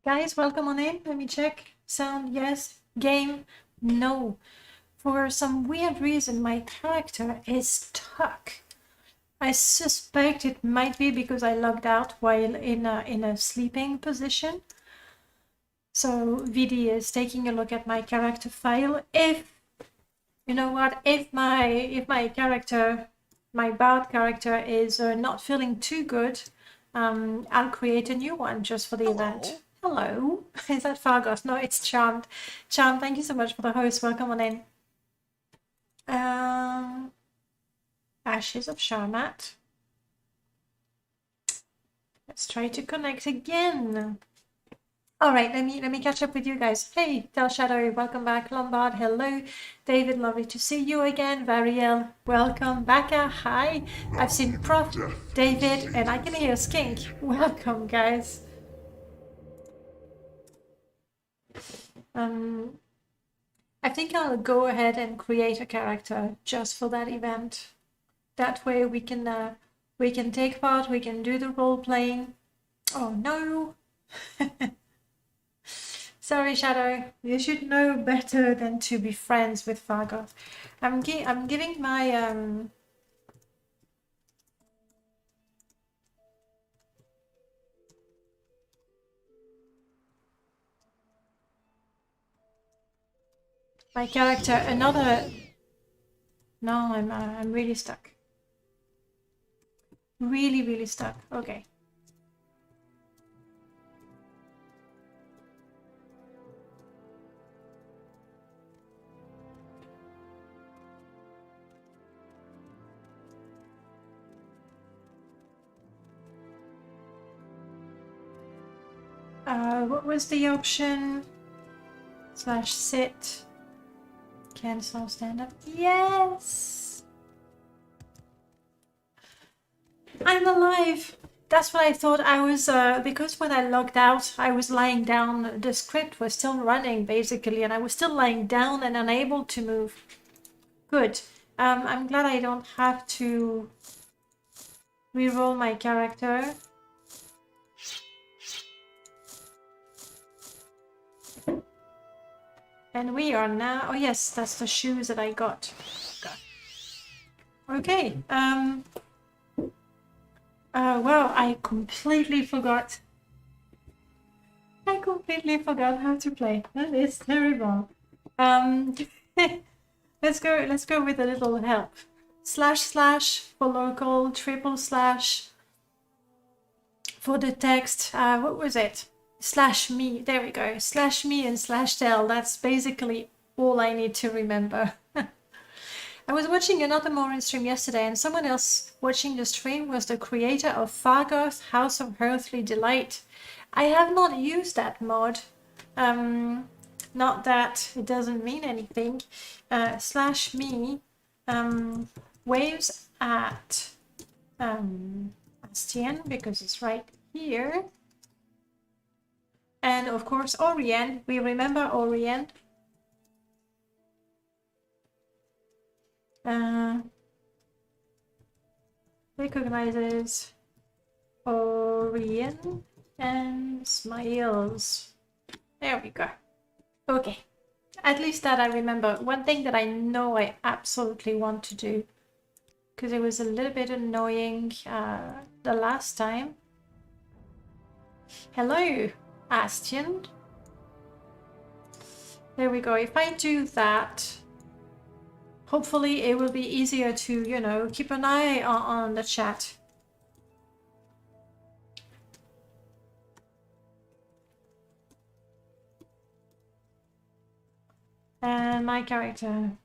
Guys, welcome on in. Let me check. Sound, yes. Game, no. For some weird reason, my character is stuck. I suspect it might be because I logged out while in a sleeping position. So VD is taking a look at my character file. If you know what, if my character, my bard character is not feeling too good, I'll create a new one just for the event. Hello. Is that Fargos? No, it's Charmed. Charmed, thank you so much for the host. Welcome on in. Ashes of Sharmat. Let's try to connect again. All right, let me catch up with you guys. Hey, Del Shadow, welcome back. Lombard, hello. David, lovely to see you again. Variel, welcome. Becca, hi. I've seen Prof, David, and I can hear Skink. Welcome, guys. I think I'll go ahead and create a character just for that event. That way we can take part, we can do the role playing. Oh no. Sorry, Shadow. You should know better than to be friends with Fargoth. I'm giving my my character another. No, I'm really stuck. Really stuck. Okay. What was the option? /sit. Cancel stand up. Yes! I'm alive! That's what I thought. I was, because when I logged out, I was lying down. The script was still running, basically, and I was still lying down and unable to move. Good. I'm glad I don't have to reroll my character. And we are now... Oh yes, that's the shoes that I got. Okay. Wow, I completely forgot. I completely forgot how to play. That is terrible. Let's go with a little help. // for local, // for the text. What was it? /me. There we go. /me and /tel. That's basically all I need to remember. I was watching another Morrowind stream yesterday, and someone else watching the stream was the creator of Fargoth, House of Earthly Delight. I have not used that mod. Not that it doesn't mean anything. /me waves at Astian, because it's right here. And of course Orient. We remember Orient. Recognizes Orient and smiles. There we go. Okay, at least that I remember. One thing that I know I absolutely want to do, because it was a little bit annoying the last time. Hello, Astian. There we go. If I do that, hopefully it will be easier to, you know, keep an eye on the chat. And my character.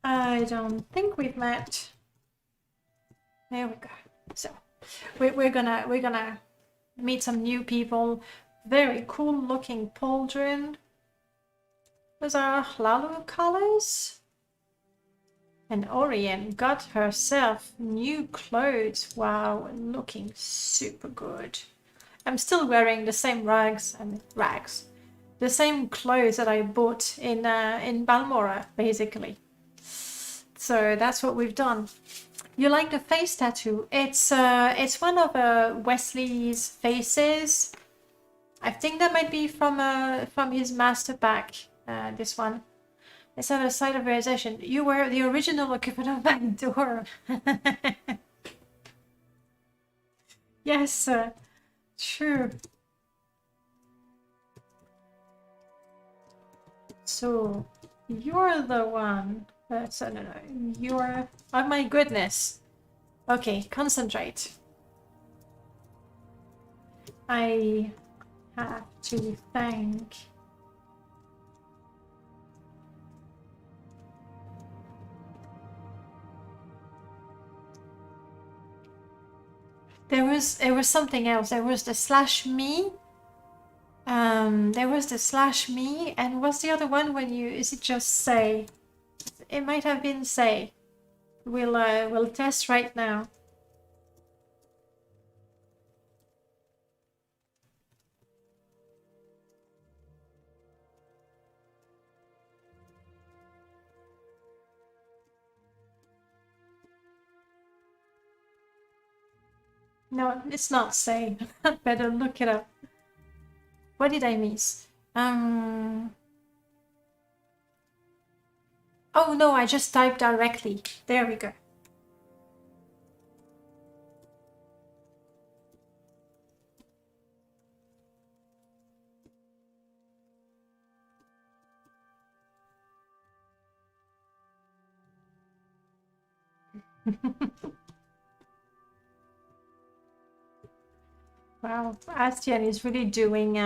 I don't think we've met. There we go. So we're gonna meet some new people. Very cool looking pauldron. Those are Hlalu colors. And Orient got herself new clothes. Wow, looking super good. I'm still wearing the same rags. The same clothes that I bought in Balmora, basically. So that's what we've done. You like the face tattoo? It's one of Wesley's faces. I think that might be from his master pack. This one. It's at a site of realization. You were the original occupant of that door. Yes, true. So you're the one. So no, you're. Oh my goodness. Okay, concentrate. I have to thank. There was something else. There was the /me. There was the /me, and what's the other one when you? Is it just say? It might have been say. We'll test right now. No, it's not say. Better look it up. What did I miss? Oh no, I just typed directly. There we go. Wow, Astian is really doing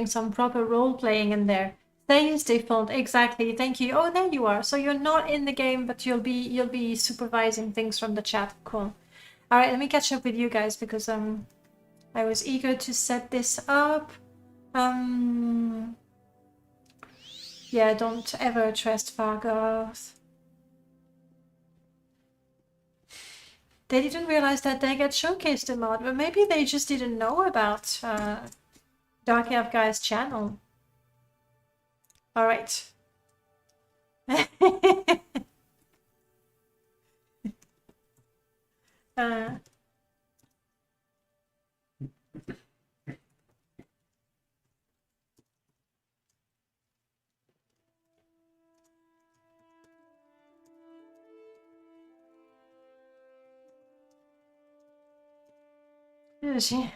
some proper role playing in there. Thanks, default. Exactly. Thank you. Oh, there you are. So you're not in the game, but you'll be supervising things from the chat. Cool. All right, let me catch up with you guys because I was eager to set this up. Yeah, don't ever trust Fargoth. They didn't realize that they get showcased a lot, but maybe they just didn't know about Dark Elf Guy's channel. All right. She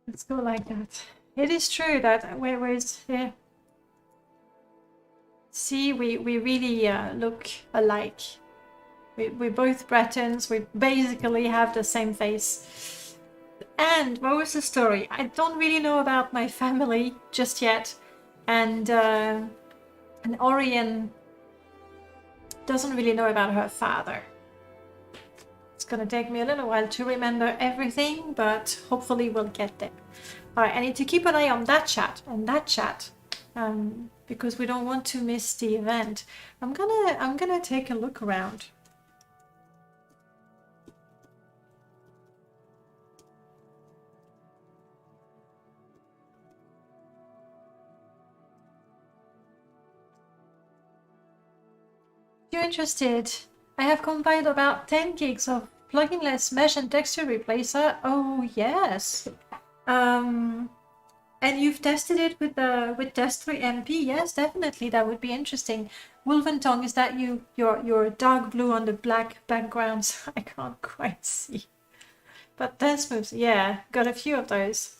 Let's go like that. It is true that where's yeah. See, we really look alike. We're both Bretons. We basically have the same face. And what was the story? I don't really know about my family just yet, and Orion doesn't really know about her father. It's gonna take me a little while to remember everything, but hopefully we'll get there. All right, I need to keep an eye on that chat, because we don't want to miss the event. I'm gonna take a look around. If you're interested, I have compiled about 10 gigs of pluginless mesh and texture replacer. Oh yes. And you've tested it with Destry MP? Yes, definitely. That would be interesting. Wolfentongue, is that your dark blue on the black backgrounds? I can't quite see. But dance moves, yeah, got a few of those.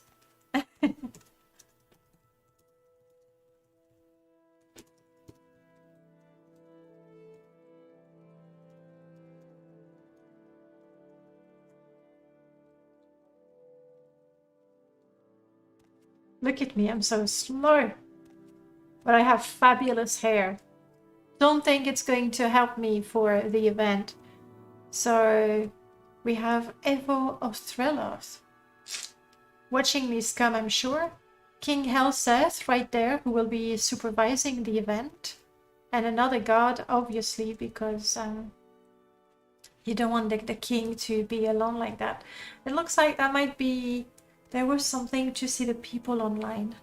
Look at me, I'm so slow. But I have fabulous hair. Don't think it's going to help me for the event. So we have Evo of Threloth watching me scum, I'm sure. King Helseth right there, who will be supervising the event. And another god, obviously, because You don't want the king to be alone like that. It looks like that might be... There was something to see the people online.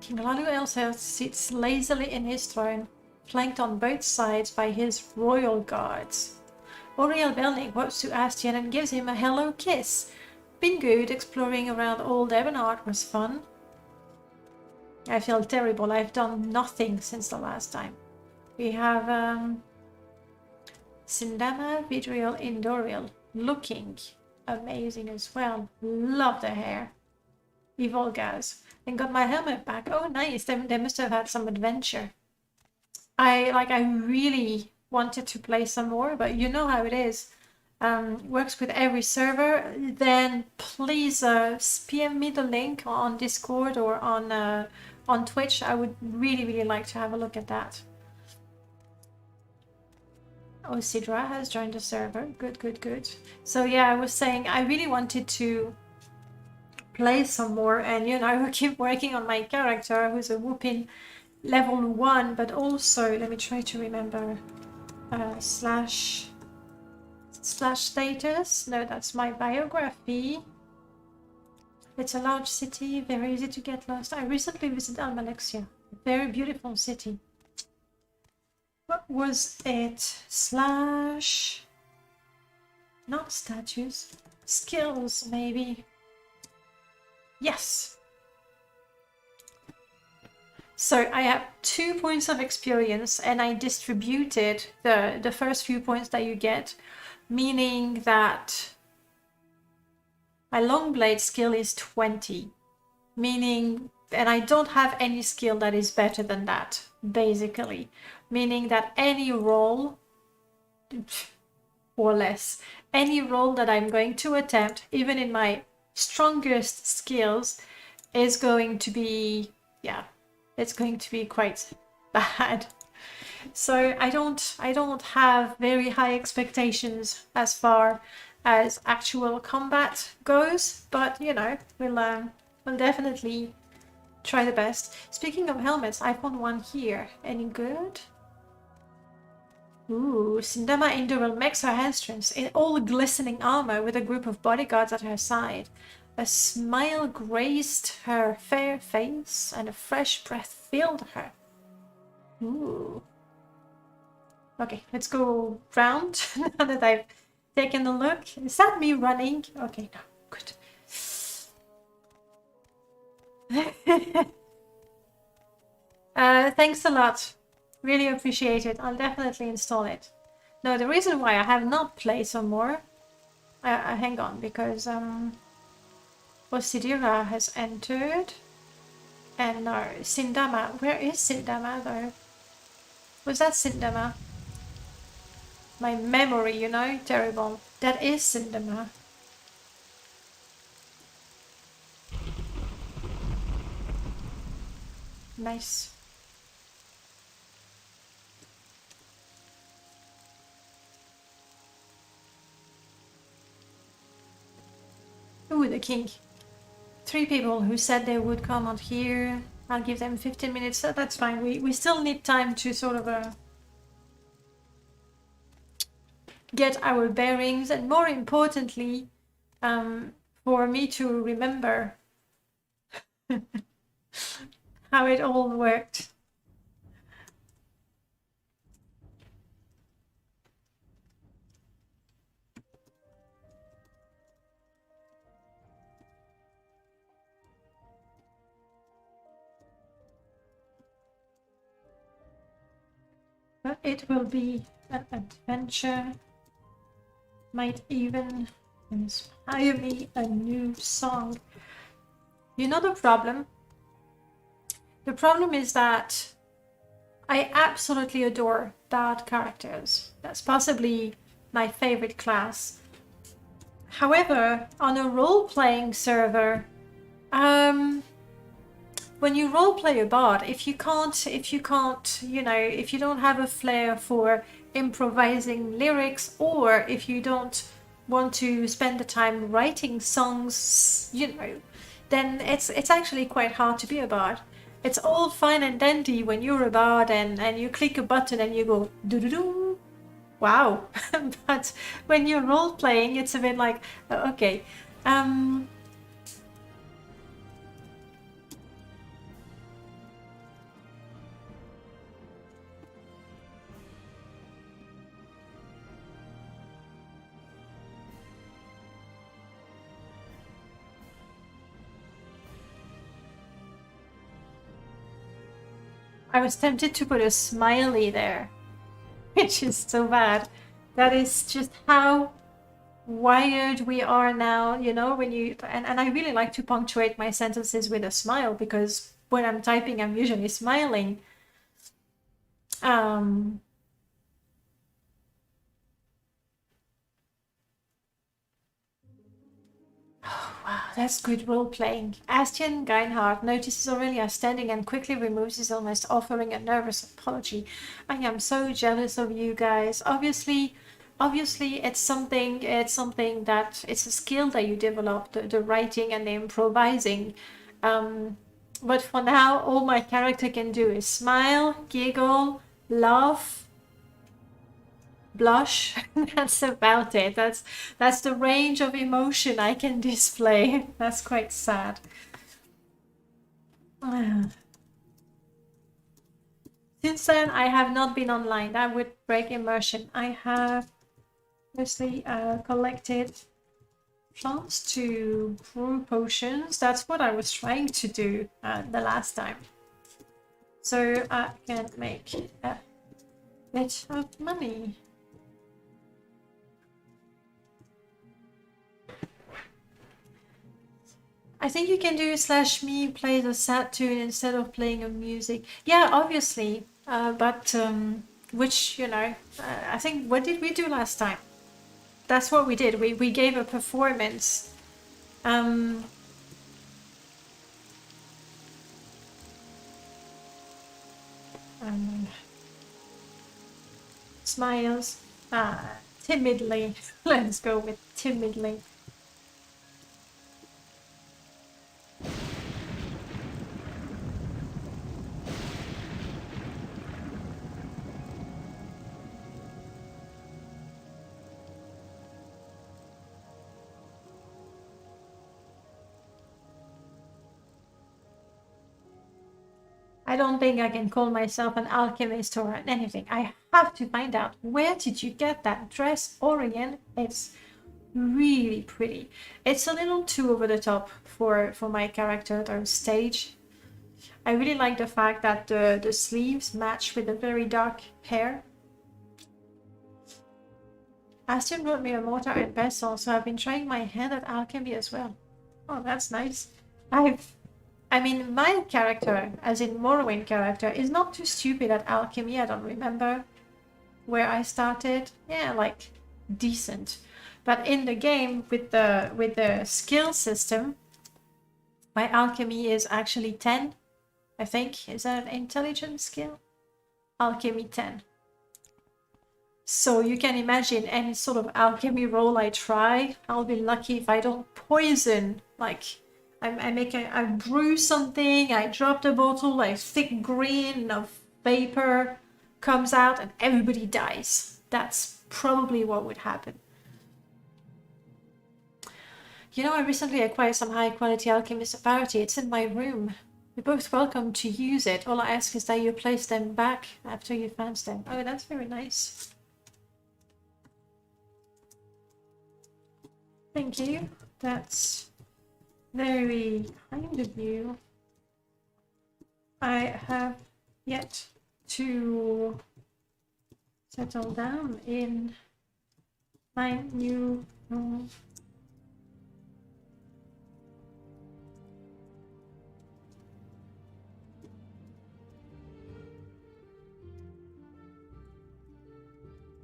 King Laluelsa sits lazily in his throne, flanked on both sides by his royal guards. Oriel Belnik walks to Astian and gives him a hello kiss. Been good. Exploring around old Ebonheart was fun. I feel terrible. I've done nothing since the last time. We have Sindama, Vidriel, Indoriel. Looking amazing as well. Love the hair. Evolgaz. And got my helmet back. Oh, nice. They must have had some adventure. I really wanted to play some more, but you know how it is. Works with every server. Then please PM me the link on Discord or on Twitch. I would really like to have a look at that. Oh, Sidra has joined the server. Good. So yeah, I was saying I really wanted to play some more, and you know, I will keep working on my character who's a whooping level 1, but also let me try to remember slash status. No, that's my biography. It's a large city, very easy to get lost. I recently visited Almalexia, a very beautiful city. What was it? Slash... Not statues. Skills, maybe. Yes. So I have 2 points of experience, and I distributed the first few points that you get, meaning that my long blade skill is 20, meaning, and I don't have any skill that is better than that, basically, meaning that any roll, or less, any roll that I'm going to attempt, even in my strongest skills, is going to be, yeah, it's going to be quite bad. So I don't have very high expectations as far as actual combat goes, but you know, we'll definitely try the best. Speaking of helmets, I found one here. Any good? Ooh, Sindama Induril makes her entrance in all glistening armor with a group of bodyguards at her side. A smile graced her fair face, and a fresh breath filled her. Ooh. Okay, let's go round now that I've taken a look. Is that me running? Okay, no, good. Thanks a lot. Really appreciate it. I'll definitely install it. No, the reason why I have not played some more... hang on, because Osidira has entered. And no, Sindama. Where is Sindama though? Was that Sindama? My memory, you know, terrible. That is Sindama. Nice. Ooh, the king. 3 people who said they would come on here. I'll give them 15 minutes. So that's fine. We still need time to sort of get our bearings, and more importantly, for me to remember how it all worked. But it will be an adventure. Might even inspire me a new song. You know the problem? The problem is that I absolutely adore bard characters. That's possibly my favorite class. However, on a role-playing server, when you role-play a bard, if you can't, you know, if you don't have a flair for improvising lyrics, or if you don't want to spend the time writing songs, you know, then it's actually quite hard to be a bard. It's all fine and dandy when you're a bard and you click a button and you go doo-doo-doo. Wow. But when you're role playing, it's a bit like, okay. I was tempted to put a smiley there, which is so bad. That is just how wired we are now, you know, when you and I really like to punctuate my sentences with a smile because when I'm typing I'm usually smiling. Um Wow, that's good role playing. Astian Geinhardt notices Aurelia standing and quickly removes his helmet, offering a nervous apology. I am so jealous of you guys. Obviously, it's something that it's a skill that you develop, the writing and the improvising. But for now, all my character can do is smile, giggle, laugh, blush. That's about it. That's the range of emotion I can display. That's quite sad. Since then I have not been online. That would break immersion. I have mostly collected plants to brew potions. That's what I was trying to do the last time, so I can make a bit of money. I think you can do /me play the sad tune instead of playing a music. Yeah, obviously. But which, you know, I think, what did we do last time? That's what we did. We gave a performance. Smiles. Timidly. Let's go with timidly. I don't think I can call myself an alchemist or anything. I have to find out, where did you get that dress, Orion? It's really pretty. It's a little too over the top for my character or stage. I really like the fact that the sleeves match with the very dark hair. Aston brought me a mortar and pestle, so I've been trying my hand at alchemy as well. Oh, that's nice. I mean, my character, as in Morrowind character, is not too stupid at alchemy. I don't remember where I started. Yeah, like decent. But in the game, with the skill system, my alchemy is actually 10. I think. Is that an intelligence skill? Alchemy 10. So you can imagine any sort of alchemy roll I try, I'll be lucky if I don't poison. Like, I brew something, I drop the bottle, a thick green of vapor comes out and everybody dies. That's probably what would happen. You know, I recently acquired some high quality alchemist apparati. It's in my room. You're both welcome to use it. All I ask is that you place them back after you found them. Oh, that's very nice. Thank you. That's very kind of you. I have yet to settle down in my new room.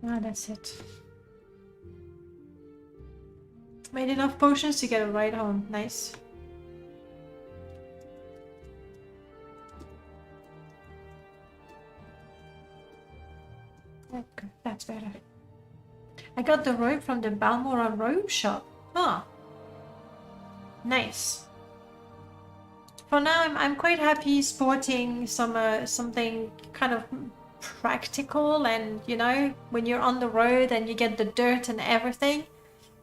Ah, that's it. Made enough potions to get a ride home. Nice. Okay, that's better. I got the robe from the Balmora robe shop. Huh. Nice. for now, I'm quite happy sporting something kind of practical, and you know, when you're on the road and you get the dirt and everything,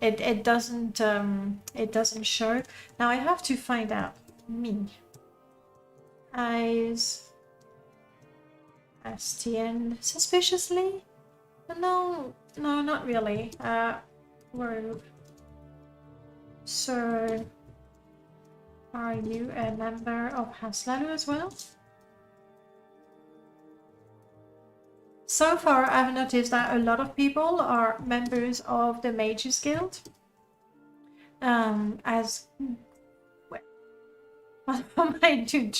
it doesn't show. Now I have to find out me. Eyes. STN suspiciously? No, no, not really. Rogue. So, are you a member of Haslalu as well? So far, I've noticed that a lot of people are members of the Mages Guild. As what am I doing?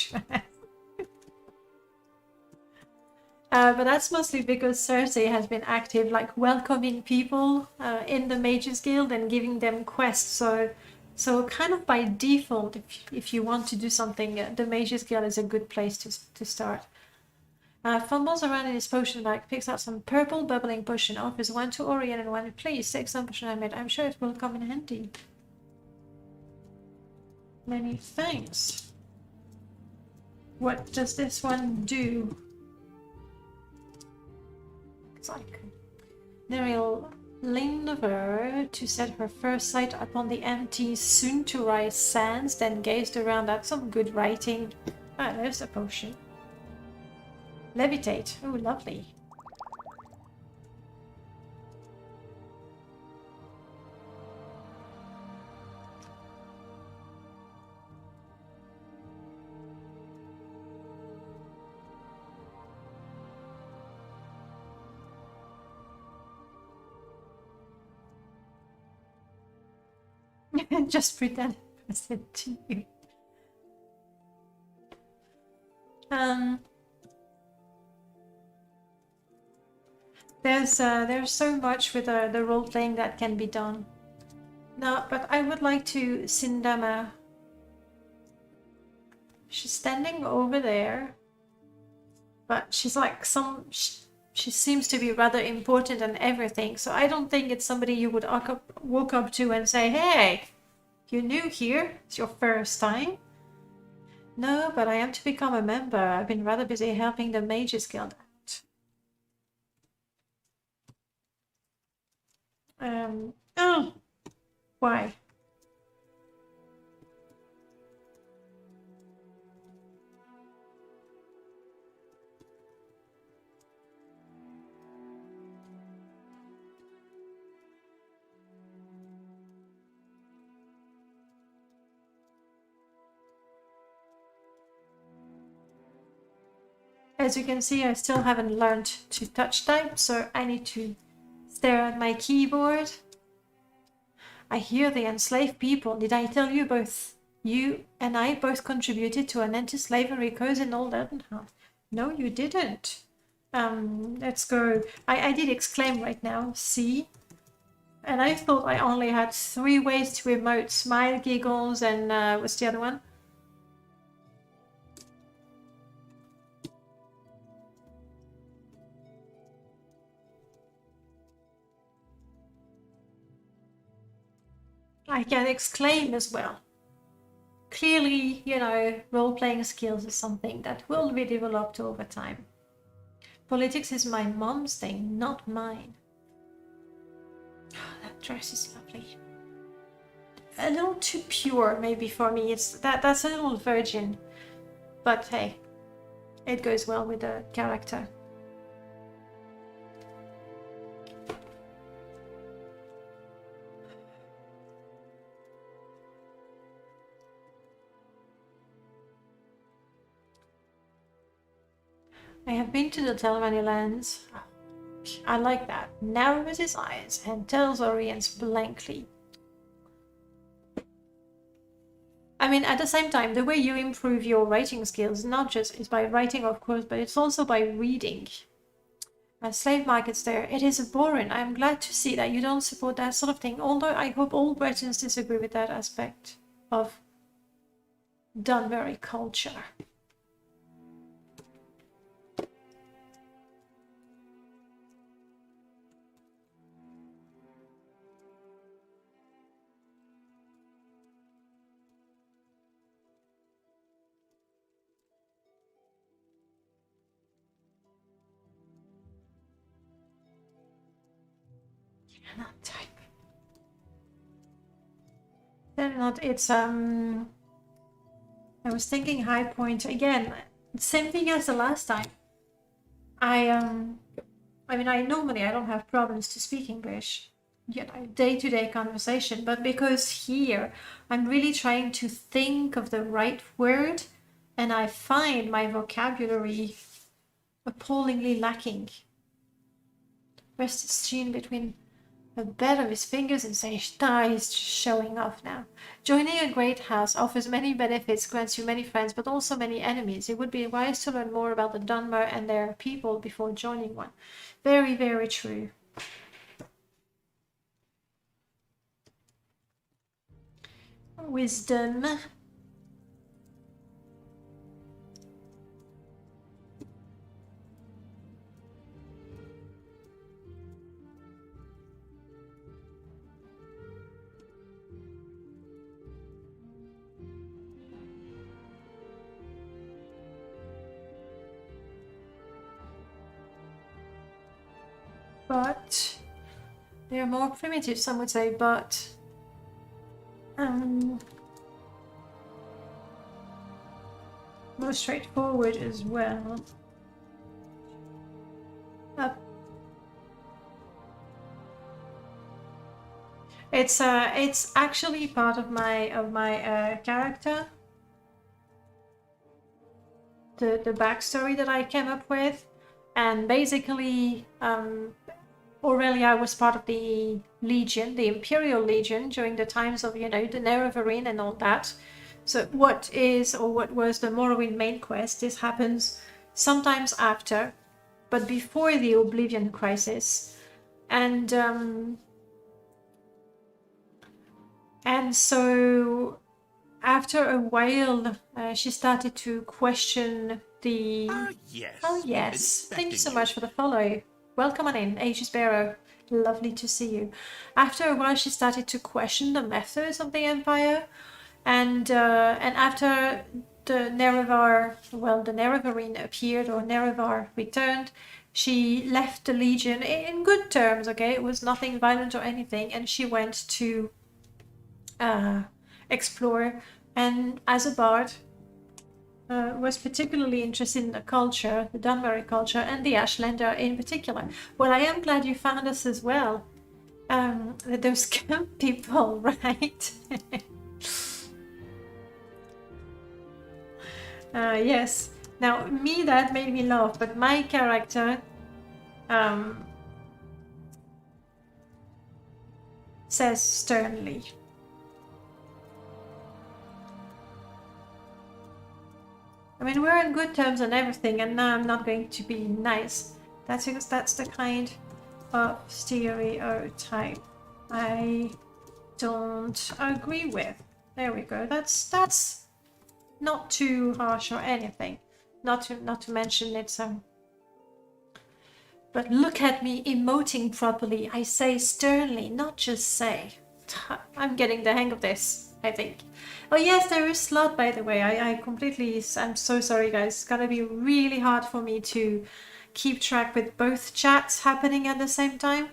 But that's mostly because Cersei has been active, like welcoming people in the Mages Guild and giving them quests. So kind of by default, if you want to do something, the Mages Guild is a good place to start. Fumbles around in his potion bag, picks out some purple bubbling potion, offers one to Orion and one, please take some potion I made. I'm sure it will come in handy. Many thanks. What does this one do? Like Neriel leaned over to set her first sight upon the empty, soon-to-rise sands, then gazed around at some good writing. Ah, there's a potion. Levitate. Oh, lovely. Just pretend I said to you. There's so much with the role playing that can be done. No, but I would like to Sindama. She's standing over there, but she's like she seems to be rather important and everything. So I don't think it's somebody you would walk up to and say, "Hey, you're new here. It's your first time." No, but I am to become a member. I've been rather busy helping the Mages Guild out. Oh, why? As you can see, I still haven't learned to touch type, so I need to stare at my keyboard. I hear the enslaved people. Did I tell you both? You and I both contributed to an anti-slavery cause in Old Eldenhouse. No, you didn't. Let's go. I did exclaim right now. See? And I thought I only had 3 ways to emote. Smile, giggles, and what's the other one? I can exclaim as well. Clearly, you know, role-playing skills is something that will be developed over time. Politics is my mom's thing, not mine. Oh, that dress is lovely. A little too pure, maybe, for me. That's a little virgin. But hey, it goes well with the character. I have been to the Telvanni lands. I like that. Narrows his eyes and tells Oriens blankly. I mean, at the same time, the way you improve your writing skills not just is by writing, of course, but it's also by reading. Slave markets there. It is boring. I am glad to see that you don't support that sort of thing, although I hope all Bretons disagree with that aspect of Dunbury culture. Cannot type. They're not. It's I was thinking high point again. Same thing as the last time. I mean, I don't have problems to speak English, day-to-day conversation, but because here I'm really trying to think of the right word, and I find my vocabulary appallingly lacking. Rest his chin between the bed of his fingers and say, he's showing off now. Joining a great house offers many benefits, grants you many friends, but also many enemies. It would be wise to learn more about the Dunmer and their people before joining one. Very, very true. Wisdom. But they are more primitive, some would say, but more straightforward as well. It's actually part of my character. The backstory that I came up with, and basically Aurelia was part of the Legion, the Imperial Legion, during the times of, the Nerevarine and all that. So what was the Morrowind main quest? This happens sometimes after, but before the Oblivion Crisis. And so after a while, she started to question the... yes. Oh, yes. Thank you so much for the follow. Welcome on in, Aegis Bearer. Lovely to see you. After a while, she started to question the methods of the Empire. And after the Nerevarine appeared, or Nerevar returned, she left the Legion in good terms, okay? It was nothing violent or anything. And she went to explore, and as a bard was particularly interested in the culture, the Dunbury culture, and the Ashlander in particular. Well, I am glad you found us as well. Those camp people, right? Yes. Now, that made me laugh, but my character says sternly. I mean, we're on good terms and everything, and now I'm not going to be nice. That's because that's the kind of stereotype I don't agree with. There we go. That's not too harsh or anything. Not to mention it's But look at me emoting properly. I say sternly, not just say. I'm getting the hang of this, I think. Oh yes, there is slot, by the way. I'm so sorry, guys. It's gonna be really hard for me to keep track with both chats happening at the same time.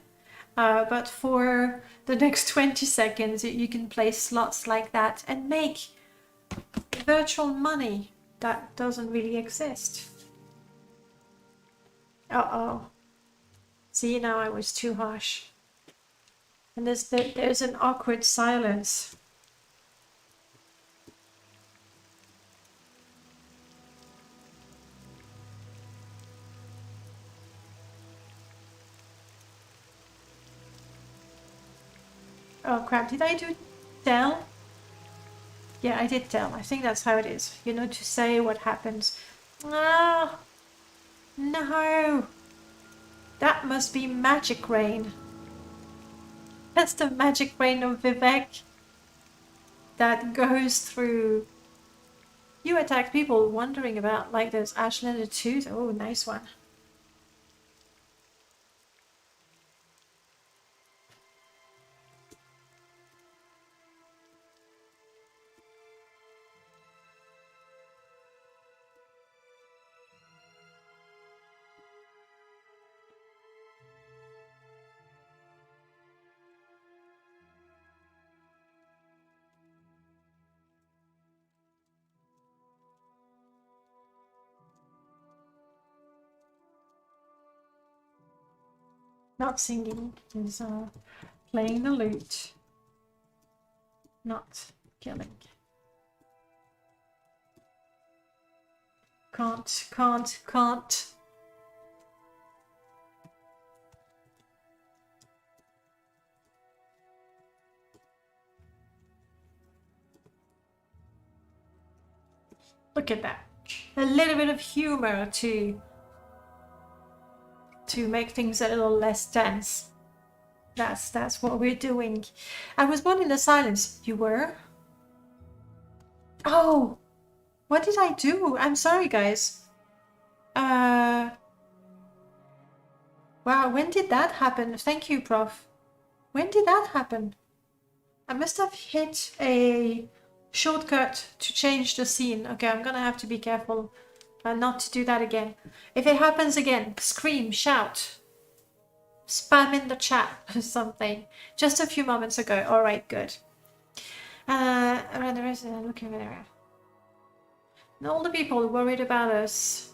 But for the next 20 seconds, you can play slots like that and make virtual money that doesn't really exist. Uh-oh. See, now I was too harsh. And there's an awkward silence. Oh crap, did I do tell? Yeah, I did tell. I think that's how it is. To say what happens. Ah, no. That must be magic rain. That's the magic rain of Vivek that goes through. You attack people wondering about, like, those Ashlander tooth. Oh, nice one. Not singing, is playing the lute. Not killing. Can't. Look at that. A little bit of humor to make things a little less tense. That's what we're doing. I was born in the silence. You were? Oh, what did I do? I'm sorry, guys. Wow, when did that happen? Thank you, Prof. When did that happen? I must have hit a shortcut to change the scene. Okay, I'm gonna have to be careful not to do that again. If it happens again, scream, shout, spam in the chat or something. Just a few moments ago. All right, good. Around the rest, looking there. And all the people worried about us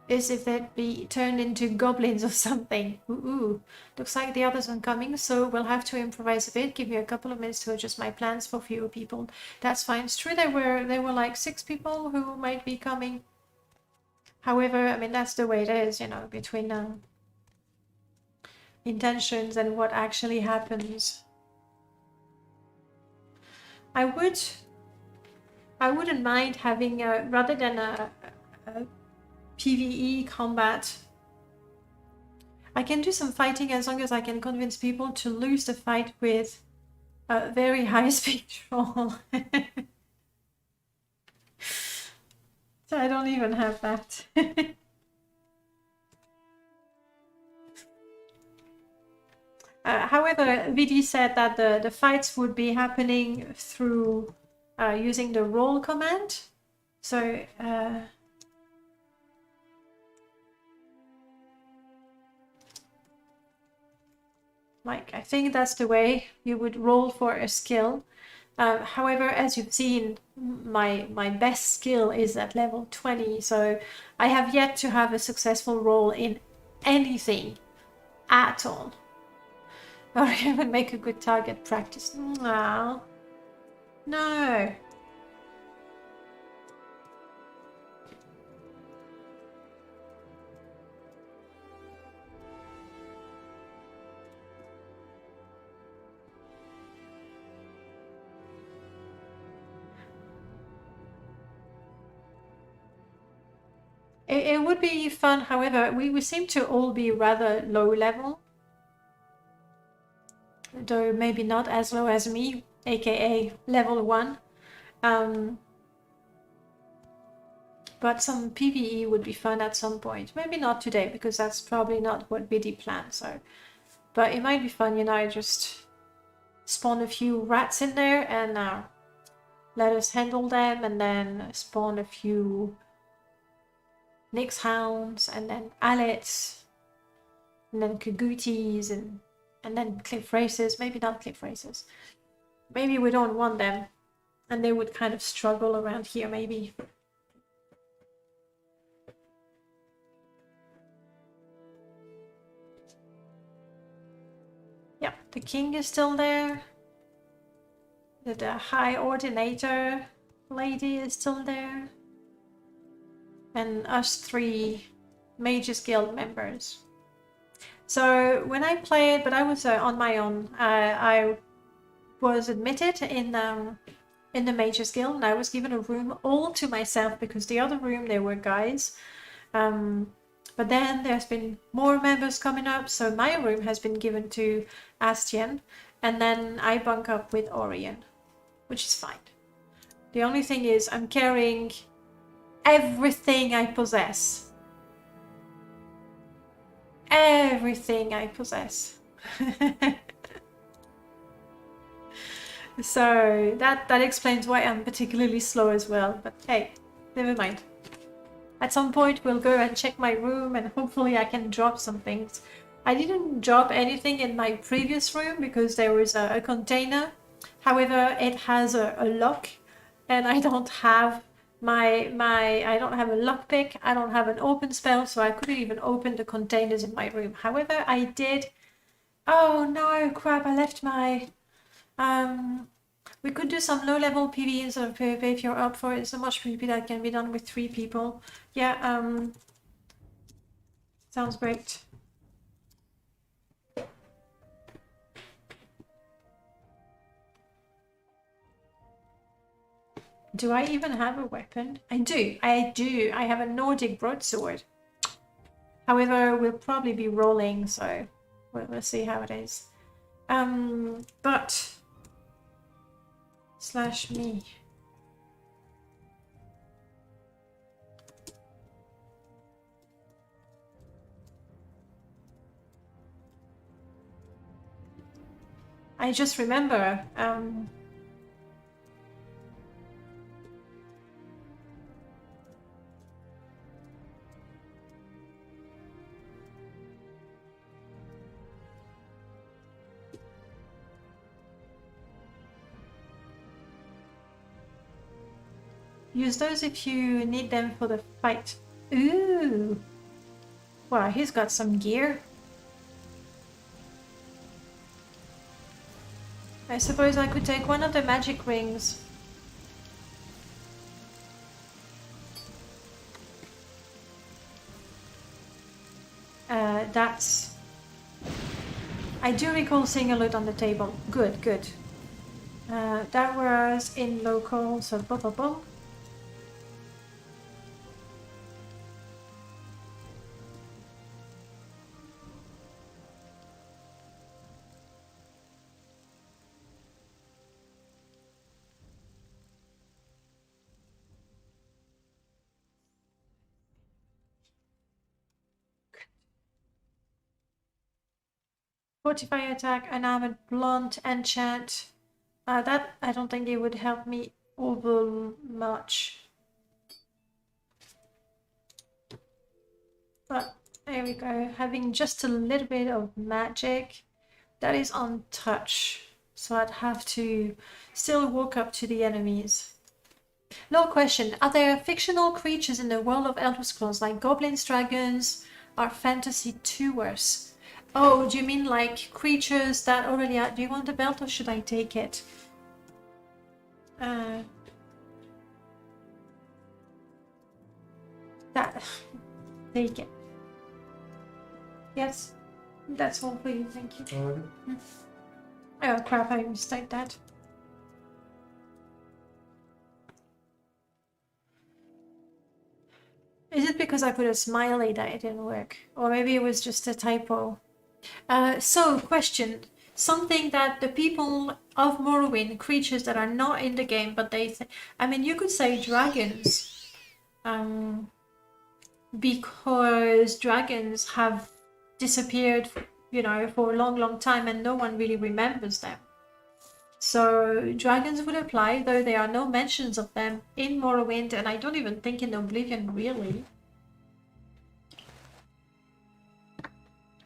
is if they'd be turned into goblins or something. Ooh. Looks like the others aren't coming, so we'll have to improvise a bit. Give me a couple of minutes to adjust my plans for fewer people. That's fine. It's true there were like 6 people who might be coming. However, I mean, that's the way it is, you know, between intentions and what actually happens. I wouldn't mind having rather than a PvE combat. I can do some fighting as long as I can convince people to lose the fight with a very high speed roll. So I don't even have that. However, VD said that the fights would be happening through using the roll command. So like, I think that's the way you would roll for a skill. However, as you've seen, my best skill is at level 20, so I have yet to have a successful roll in anything at all. Or even make a good target practice. No. No. It would be fun, however, we seem to all be rather low level. Though maybe not as low as me, aka level 1. But some PvE would be fun at some point. Maybe not today, because that's probably not what BD planned, so... But it might be fun, you know, just spawn a few rats in there and let us handle them, and then spawn a few Nyx hounds, and then Alets, and then Kagoutis, and then cliff racers. Maybe not cliff racers. Maybe we don't want them, and they would kind of struggle around here, maybe. Yep, the king is still there. The high ordinator lady is still there. And us 3 Mages Guild members. So when I played, but I was on my own, I was admitted in the Mages Guild, and I was given a room all to myself, because the other room there were guys. But then there's been more members coming up, so my room has been given to Astian, and then I bunk up with Orion, which is fine. The only thing is I'm carrying everything I possess. Everything I possess. So that explains why I'm particularly slow as well, but hey, never mind. At some point we'll go and check my room, and hopefully I can drop some things. I didn't drop anything in my previous room because there was a container. However, it has a lock, and I don't have I don't have a lockpick, I don't have an open spell, so I couldn't even open the containers in my room. However, I did Oh no, crap, I left my... We could do some low-level PvE instead of PvP if you're up for it. So much PvP that can be done with 3 people. Yeah, sounds great. Do I even have a weapon? I do. I have a Nordic broadsword. However, we'll probably be rolling, so we'll see how it is. But slash me. I just remember, use those if you need them for the fight. Ooh! Wow, he's got some gear. I suppose I could take one of the magic rings. That's... I do recall seeing a loot on the table. Good, good. That was in local, so boom, boom, boom. Fortify attack, unarmored blunt, enchant. That I don't think it would help me over much. But there we go. Having just a little bit of magic. That is on touch. So I'd have to still walk up to the enemies. No question. Are there fictional creatures in the world of Elder Scrolls like goblins, dragons, or fantasy tours? Oh, do you mean like creatures that already are... Do you want the belt or should I take it? That... Take it. Yes. That's all for you, thank you. Oh crap, I mistyped that. Is it because I put a smiley that it didn't work? Or maybe it was just a typo. So, question. Something that the people of Morrowind, creatures that are not in the game, but they... I mean, you could say dragons. Because dragons have disappeared, you know, for a long, long time and no one really remembers them. So dragons would apply, though there are no mentions of them in Morrowind, and I don't even think in Oblivion, really.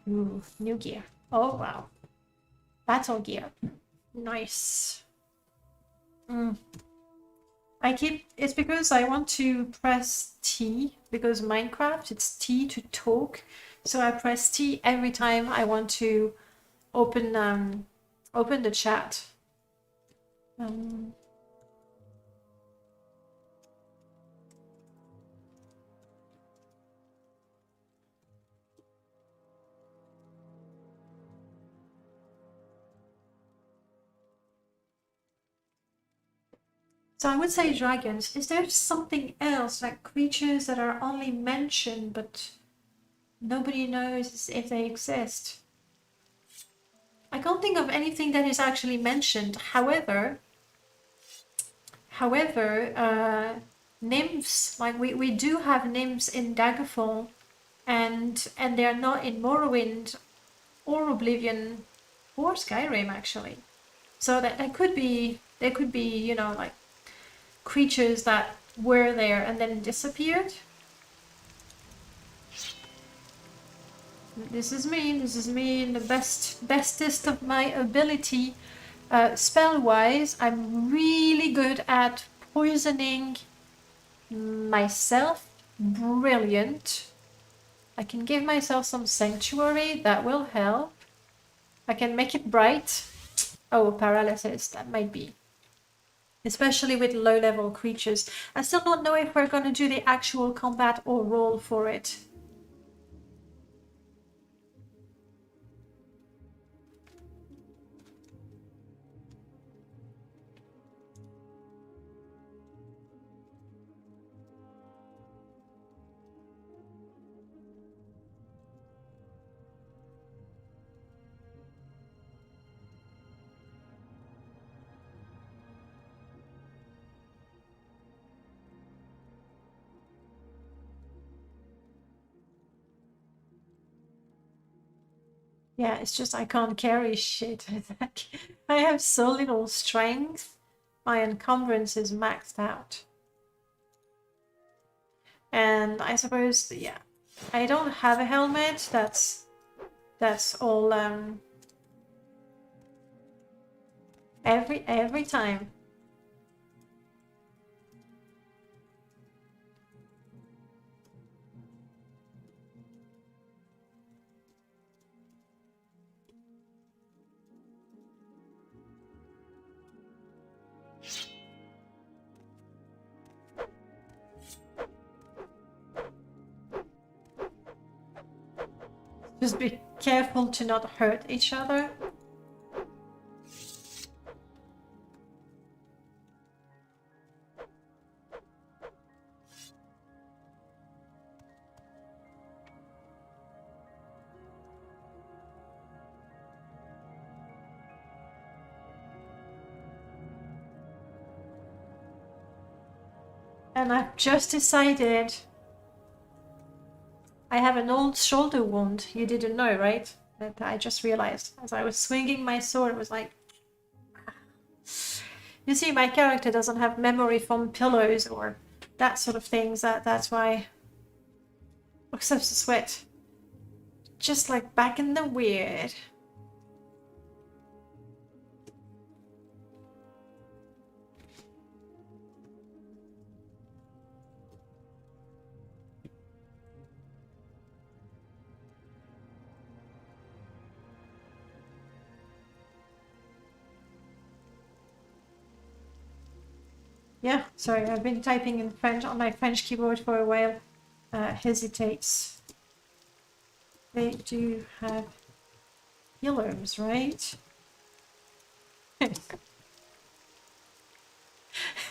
Ooh, new gear. Oh, wow. Battle gear. Nice. It's because I want to press T, because Minecraft, it's T to talk. So I press T every time I want to open the chat. So I would say dragons. Is there something else, like creatures that are only mentioned, but nobody knows if they exist? I can't think of anything that is actually mentioned. However, nymphs, like we do have nymphs in Daggerfall, and they're not in Morrowind or Oblivion or Skyrim actually. So that there could be, you know, like creatures that were there and then disappeared. This is me in the bestest of my ability. Spell-wise, I'm really good at poisoning myself. Brilliant. I can give myself some sanctuary, that will help. I can make it bright. Oh, paralysis, that might be. Especially with low-level creatures. I still don't know if we're going to do the actual combat or roll for it. Yeah, it's just I can't carry shit. I have so little strength. My encumbrance is maxed out. And I suppose, yeah, I don't have a helmet. That's all. Every time. Just be careful to not hurt each other. And I've just decided I have an old shoulder wound. You didn't know, right? That I just realized as I was swinging my sword. It was like, you see, my character doesn't have memory from pillows or that sort of things. That's why. Looks so sweat. Just like back in the weird. Yeah, sorry, I've been typing in French on my French keyboard for a while. Hesitates. They do have healers, right?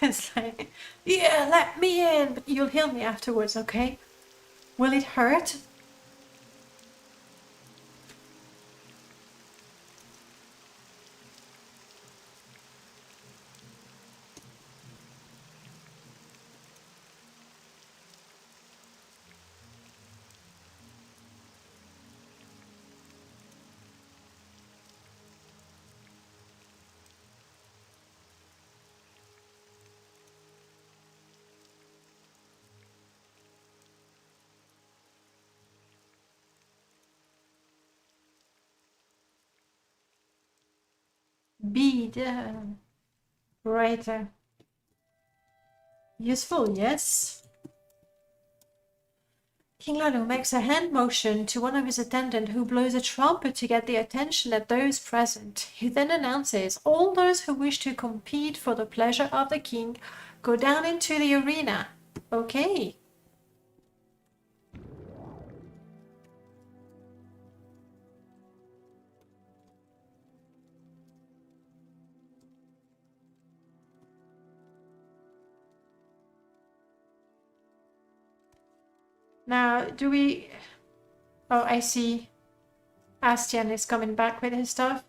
It's like, yeah, let me in, but you'll heal me afterwards, okay? Will it hurt? Bead. Right. Useful, yes. King Lalo makes a hand motion to one of his attendants who blows a trumpet to get the attention of those present. He then announces, all those who wish to compete for the pleasure of the king go down into the arena. Okay. Now, do we... Oh, I see. Astian is coming back with his stuff.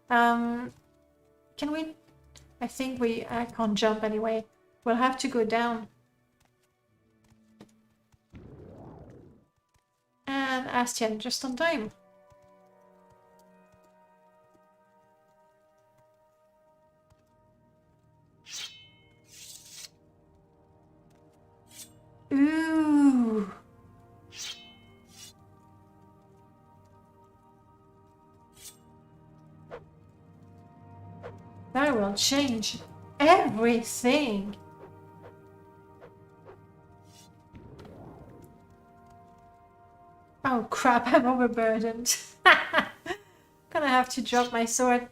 Can we... I think I can't jump anyway. We'll have to go down. And Astian just on time. Ooh. That will change everything. Oh crap, I'm overburdened. Gonna have to drop my sword.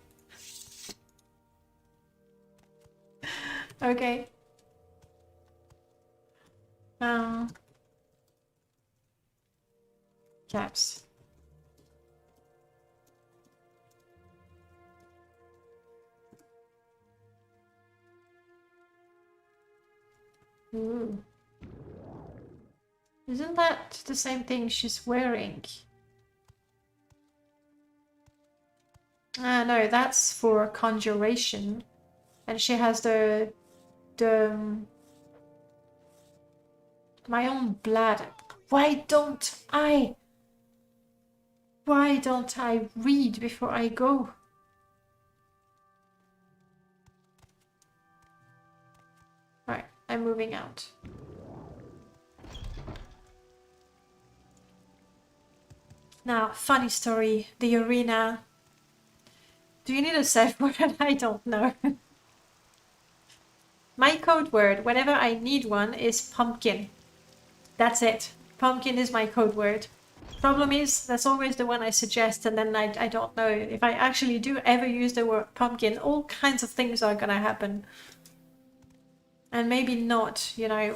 Okay. Caps. Ooh. Isn't that the same thing she's wearing? Ah, no, that's for conjuration. And she has the my own blood. Why don't I read before I go? Right, I'm moving out. Now, funny story, the arena. Do you need a safe word? I don't know. My code word, whenever I need one, is pumpkin. That's it. Pumpkin is my code word. Problem is, that's always the one I suggest, and then I don't know. If I actually do ever use the word pumpkin, all kinds of things are gonna happen. And maybe not, you know,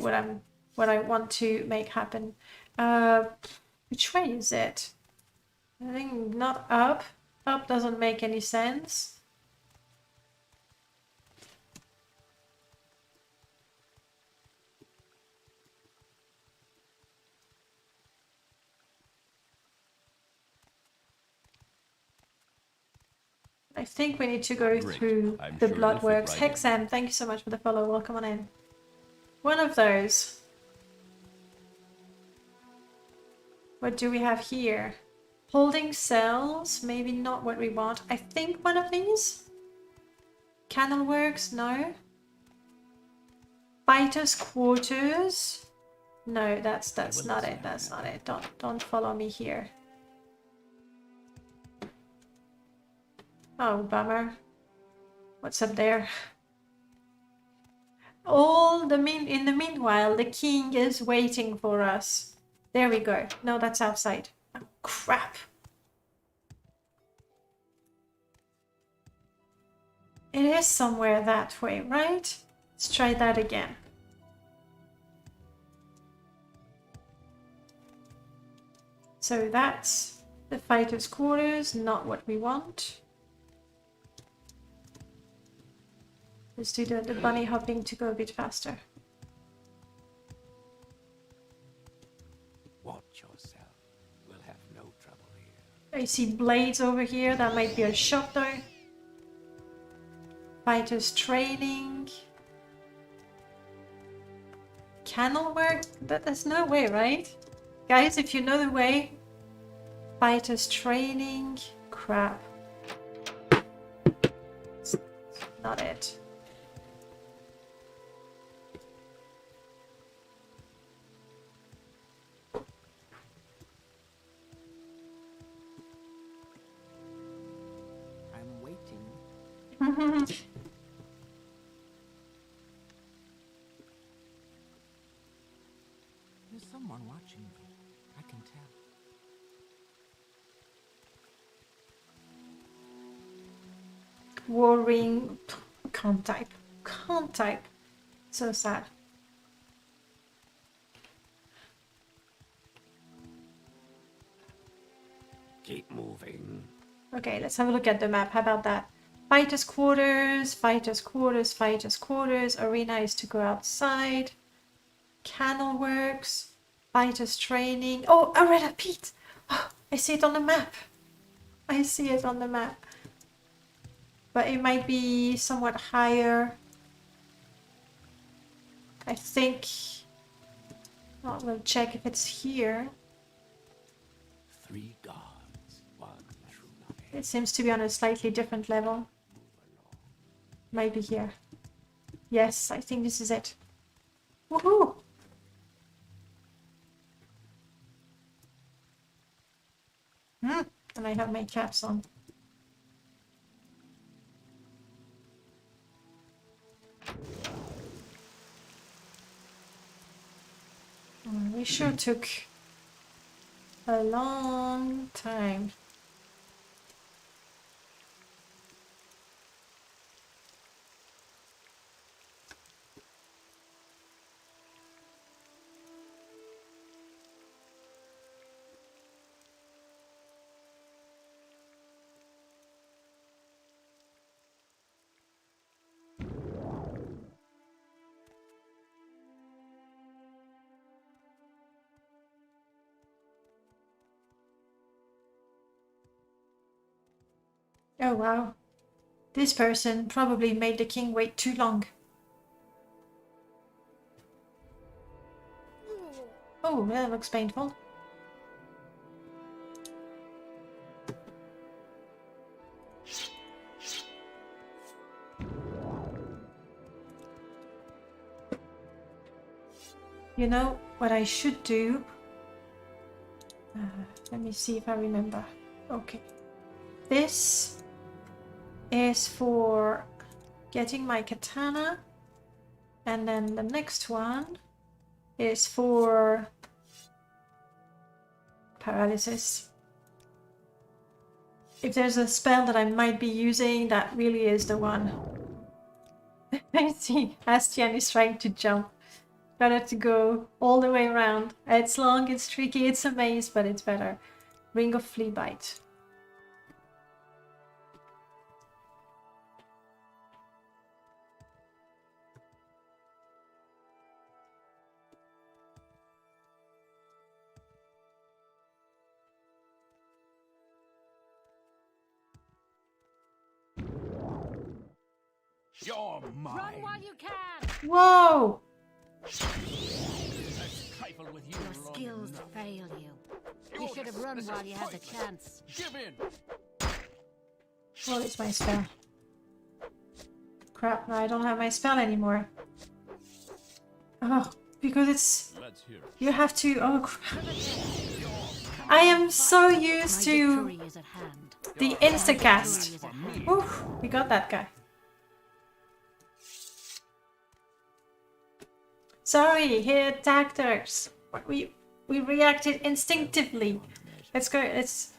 what I want to make happen. Which way is it? I think not up. Up doesn't make any sense. I think we need to go through the bloodworks. Right Hexam, thank you so much for the follow. Welcome on in. One of those. What do we have here? Holding cells, maybe not what we want. I think one of these. Candleworks, no. Fighters' quarters. No, that's not it. That's not it. Don't follow me here. Oh, bummer. What's up there? In the meanwhile, the king is waiting for us. There we go. No, that's outside. Oh, crap. It is somewhere that way, right? Let's try that again. So that's the fighters' quarters, not what we want. Let's do the bunny hopping to go a bit faster. Watch yourself. We'll have no trouble here. I see blades over here. That might be a shop though. Fighters training. Candle work? There's no way, right? Guys, if you know the way. Fighters training. Crap. It's not it. I'm waiting. There's someone watching me. I can tell. Warring. Can't type. Can't type. So sad. Keep moving. Okay, let's have a look at the map. How about that? Fighters' quarters, fighters' quarters, fighters' quarters. Arena is to go outside. Candle works. Fighters training. Oh, Arena Pete! Oh, I see it on the map. I see it on the map. But it might be somewhat higher. I think... Well, we'll check if it's here. 3 gods, 1 true knowledge. It seems to be on a slightly different level. Maybe here. Yes, I think this is it. Woohoo! And I have my caps on. We sure took a long time. Oh wow. This person probably made the king wait too long. Oh, that looks painful. You know what I should do? Let me see if I remember. Okay. This is for getting my katana. And then the next one is for paralysis. If there's a spell that I might be using, that really is the one. I see Astian is trying to jump. Better to go all the way around. It's long, it's tricky, it's a maze, but it's better. Ring of Flea Bite. You're mine. Run while you can! Whoa! Trifle with you Your long skills enough. fail you. You should have run while you had the chance. Give in. What is my spell? Crap, no, I don't have my spell anymore. Oh, because it's... Let's hear it. You have to... Oh, crap. I am so used My to victory is at hand. the My instacast. victory is at hand. Oof, we got that guy. Sorry, he attacked us. We reacted instinctively. Let's go, let's...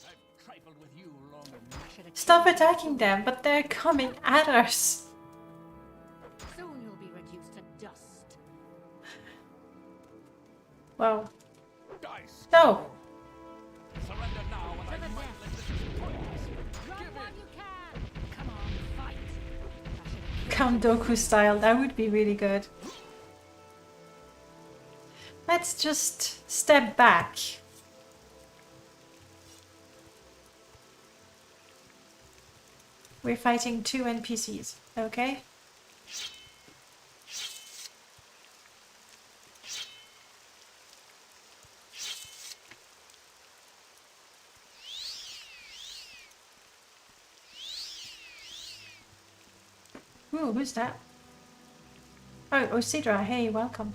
I've trifled with you long enough. I should have Stop killed you attacking before. them, but they're coming at us. Soon you'll be reduced to dust. Well, Dice. no. Surrender now, and To I the might death. let this pointless. Run Give while in. you can! Come on, fight! I should have Count killed you Doku style, that would be really good. Let's just step back. We're fighting two NPCs, okay? Ooh, who's that? Oh, Osidra, hey, welcome.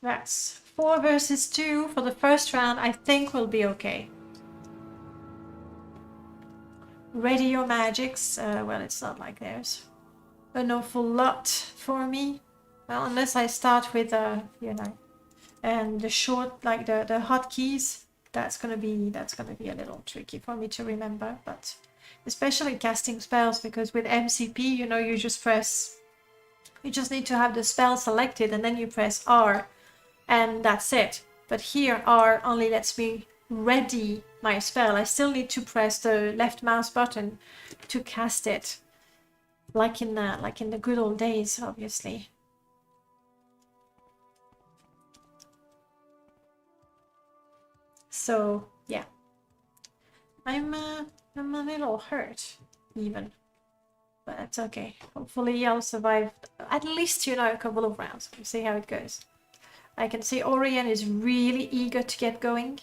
That's 4 versus 2 for the first round. I think we'll be okay. Ready your magics. Well, it's not like there's an awful lot for me. Well, unless I start with, you know, and the short, like the hotkeys. That's gonna be a little tricky for me to remember. But especially casting spells, because with MCP, you know, you just need to have the spell selected and then you press R. And that's it. But here R only lets me ready my spell. I still need to press the left mouse button to cast it, like in the good old days, obviously. So yeah, I'm a little hurt even, but that's okay. Hopefully I'll survive at least, you know, a couple of rounds. We'll see how it goes. I can see Orion is really eager to get going.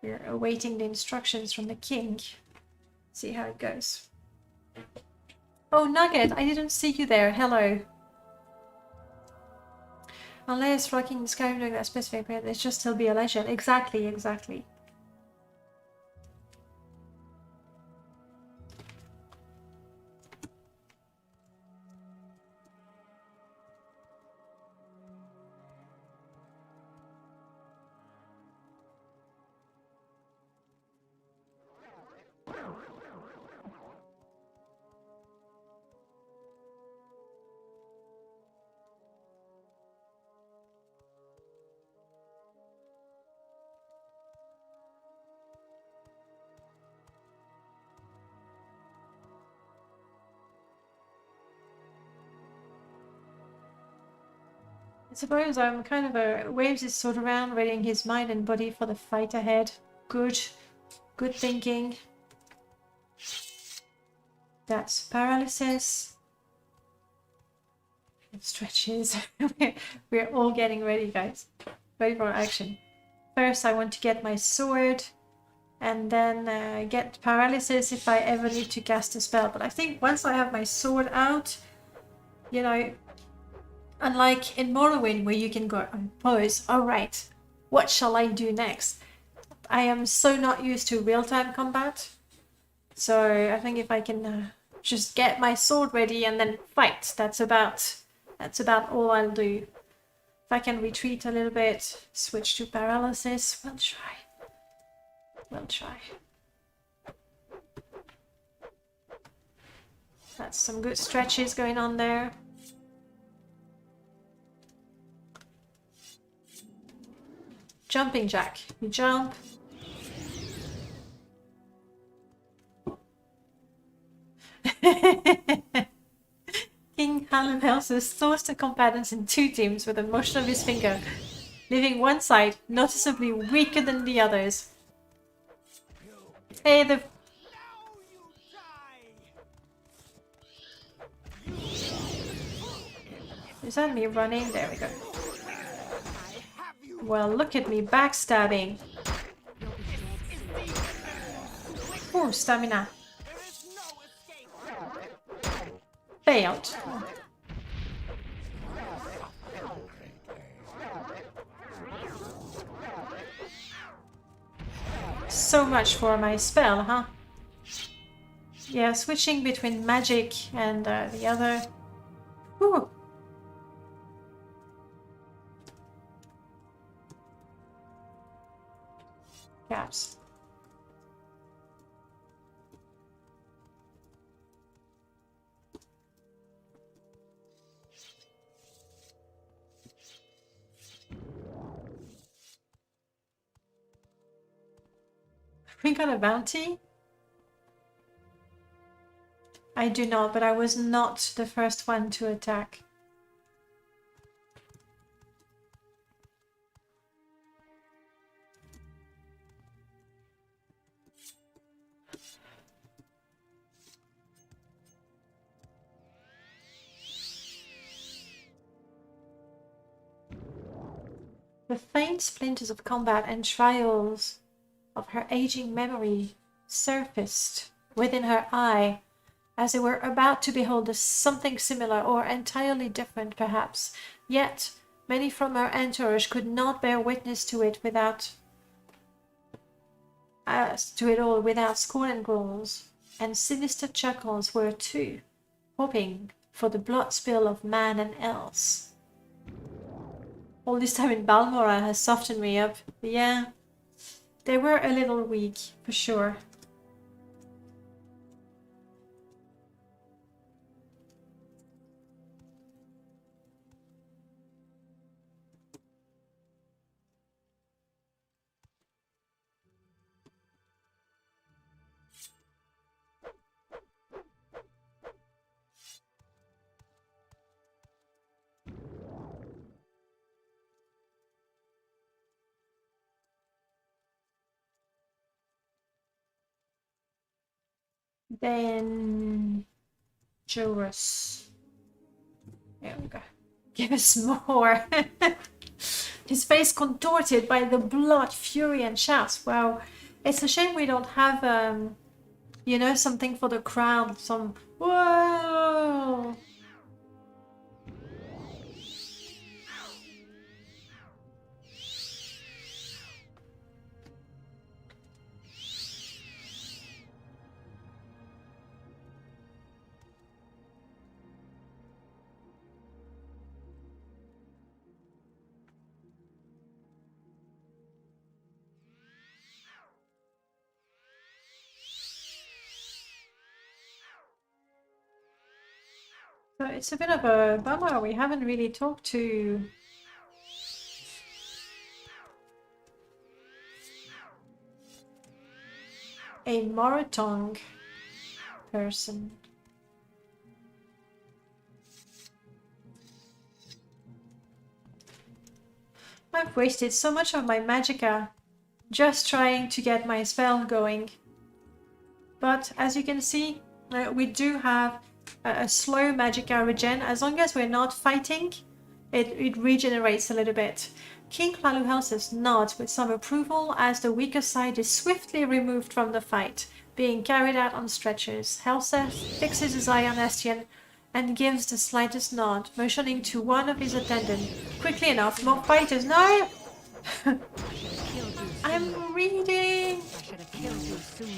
We're awaiting the instructions from the king. See how it goes. Oh, Nugget, I didn't see you there. Hello. Unless rocking the sky during that specific period, it's just still be a legend. Exactly, exactly. I suppose I'm kind of waves his sword around, readying his mind and body for the fight ahead. Good. Good thinking. That's paralysis. It stretches. We're all getting ready, guys. Ready for action. First, I want to get my sword. And then get paralysis if I ever need to cast a spell. But I think once I have my sword out, you know, unlike in Morrowind where you can go on pause, alright, what shall I do next? I am so not used to real-time combat. So I think if I can just get my sword ready and then fight, that's about all I'll do. If I can retreat a little bit, switch to paralysis, we'll try. We'll try. That's some good stretches going on there. Jumping jack. You jump. King Hallenhauser sorts the combatants in two teams with a motion of his finger, leaving one side noticeably weaker than the others. Hey, the... Is that me running? There we go. Well, look at me backstabbing. Oh, stamina. Failed. So much for my spell, huh? Yeah, switching between magic and the other. Ooh. Gaps. We got a bounty? I do not, but I was not the first one to attack. The faint splinters of combat and trials of her aging memory surfaced within her eye as they were about to behold something similar or entirely different perhaps. Yet many from her entourage could not bear witness to it without scorn and growls, and sinister chuckles were too, hoping for the blood spill of man and else. All this time in Balmora has softened me up. Yeah, they were a little weak, for sure. Dangerous. There we go. Give us more. His face contorted by the blood, fury, and shouts. Wow. It's a shame we don't have, you know, something for the crowd. Some... Whoa! So it's a bit of a bummer. We haven't really talked to a Morotong person. I've wasted so much of my magicka just trying to get my spell going. But as you can see, we do have a slow magicka regen. As long as we're not fighting, it regenerates a little bit. King Hlaluhel says nod with some approval as the weaker side is swiftly removed from the fight, being carried out on stretchers. Helseth fixes his eye on Estienne and gives the slightest nod, motioning to one of his attendants. Quickly enough, more fighters. No! I'm reading! I should have killed you sooner.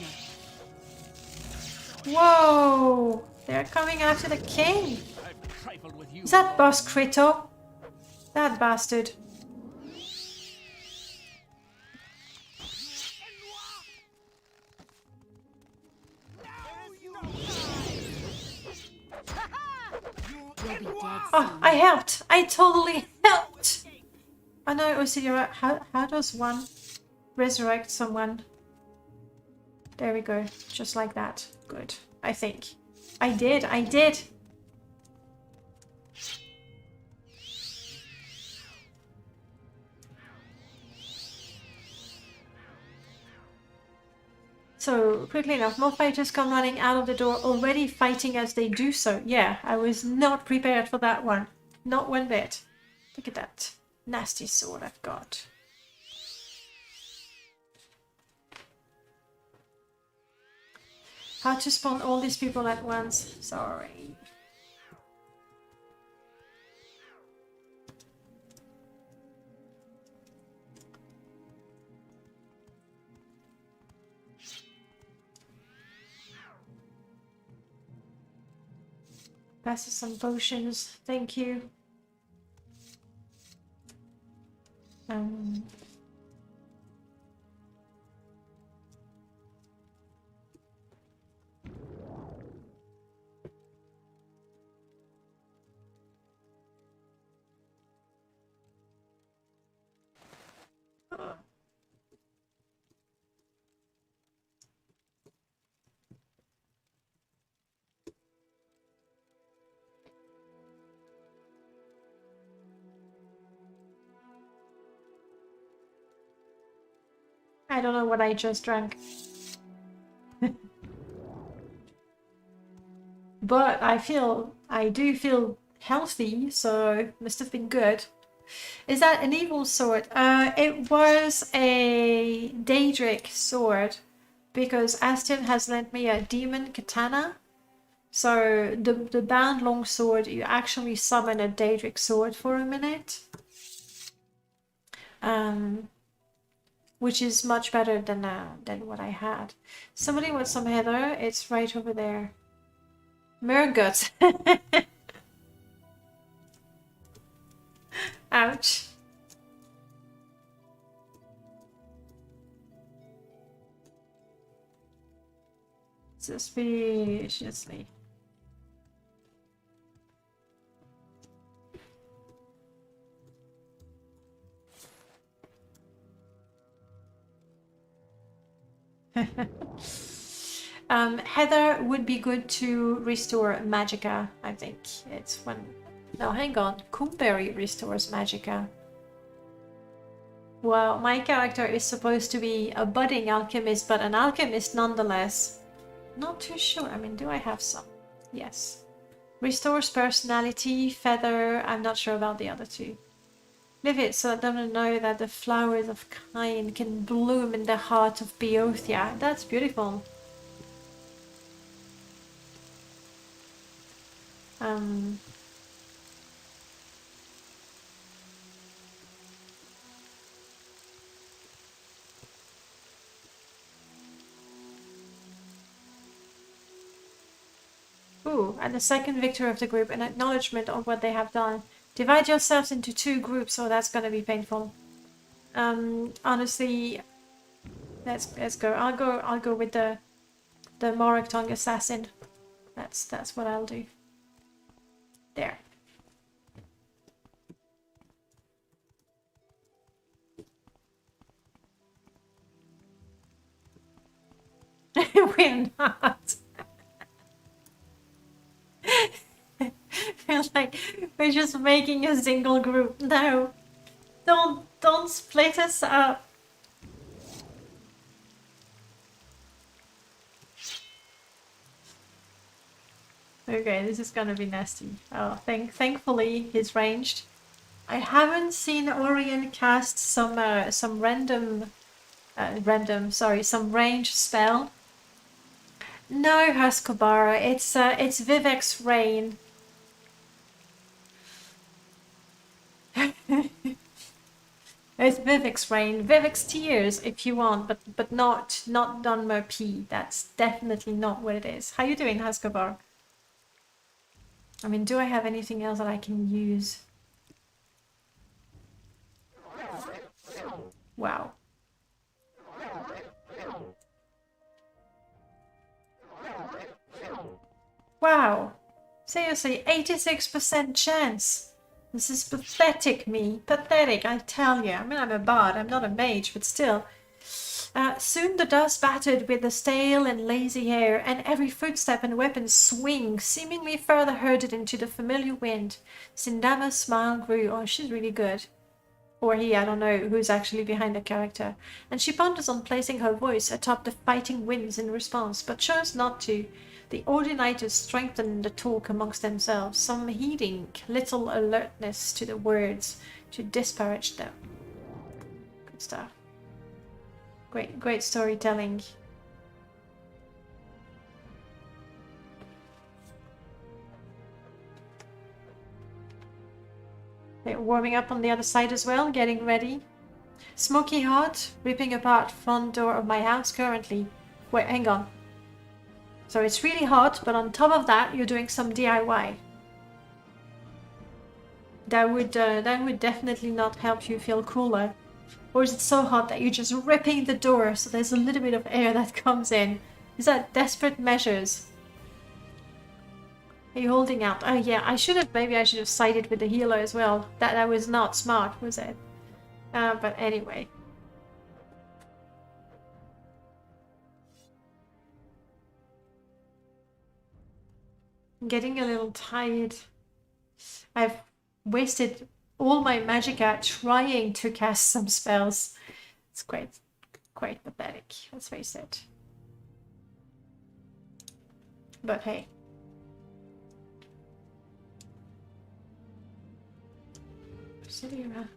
Whoa! They're coming after the king! I've trifled with you. Is that Boss Crito? That bastard. You'll be dead Oh, I helped! I totally helped! Oh no, Osidira, how does one resurrect someone? There we go. Just like that. Good. I think. I did! So, quickly enough, more fighters come running out of the door, already fighting as they do so. Yeah, I was not prepared for that one. Not one bit. Look at that nasty sword I've got. How to spawn all these people at once? Sorry. Passes some potions. Thank you. I don't know what I just drank. But I do feel healthy, so must have been good. Is that an evil sword? It was a Daedric sword because Aston has lent me a demon katana. So the bound longsword, you actually summon a Daedric sword for a minute. Which is much better than what I had. Somebody wants some heather. It's right over there. Murgut. Ouch. Suspiciously. Heather would be good to restore magicka, I think. It's one... No, hang on. Coolberry restores magicka. Well, my character is supposed to be a budding alchemist, but an alchemist nonetheless. Not too sure. I mean, do I have some? Yes. Restores personality, feather. I'm not sure about the other two. Live it so that they know that the flowers of kind can bloom in the heart of Boeotia. That's beautiful. Ooh, and the second victory of the group, an acknowledgement of what they have done. Divide yourselves into 2 groups, so that's gonna be painful. Honestly, let's go. I'll go with the Morag Tongue assassin. That's what I'll do. There. We're not. We're like, we're just making a single group. No. Don't Don't split us up. Okay, this is gonna be nasty. Oh, thankfully he's ranged. I haven't seen Orion cast some some range spell. No, Husqvarna, it's Vivek's Rain. It's Vivek's Rain, Vivek's Tears if you want, but not Dunmer P. That's definitely not what it is. How you doing, Husqvarna? I mean, do I have anything else that I can use? Wow. Wow. Seriously, 86% chance. This is pathetic, me. Pathetic, I tell you. I mean, I'm a bard, I'm not a mage, but still. Soon the dust battered with the stale and lazy air, and every footstep and weapon swing seemingly further herded into the familiar wind. Sindama's smile grew. Oh, she's really good. Or he, I don't know who's actually behind the character. And she ponders on placing her voice atop the fighting winds in response, but chose not to. The Ordinators strengthened the talk amongst themselves, some heeding little alertness to the words to disparage them. Good stuff. Great storytelling. They're warming up on the other side as well, getting ready. Smoky hot, ripping apart front door of my house currently. Wait, hang on. So it's really hot, but on top of that, you're doing some DIY. That would definitely not help you feel cooler. Or is it so hot that you're just ripping the door so there's a little bit of air that comes in? Is that desperate measures? Are you holding out? Oh yeah, maybe I should have sided with the healer as well. That was not smart, was it? But anyway. I'm getting a little tired. I've wasted all my magicka trying to cast some spells. It's quite pathetic, let's face it. But hey. Obsidian.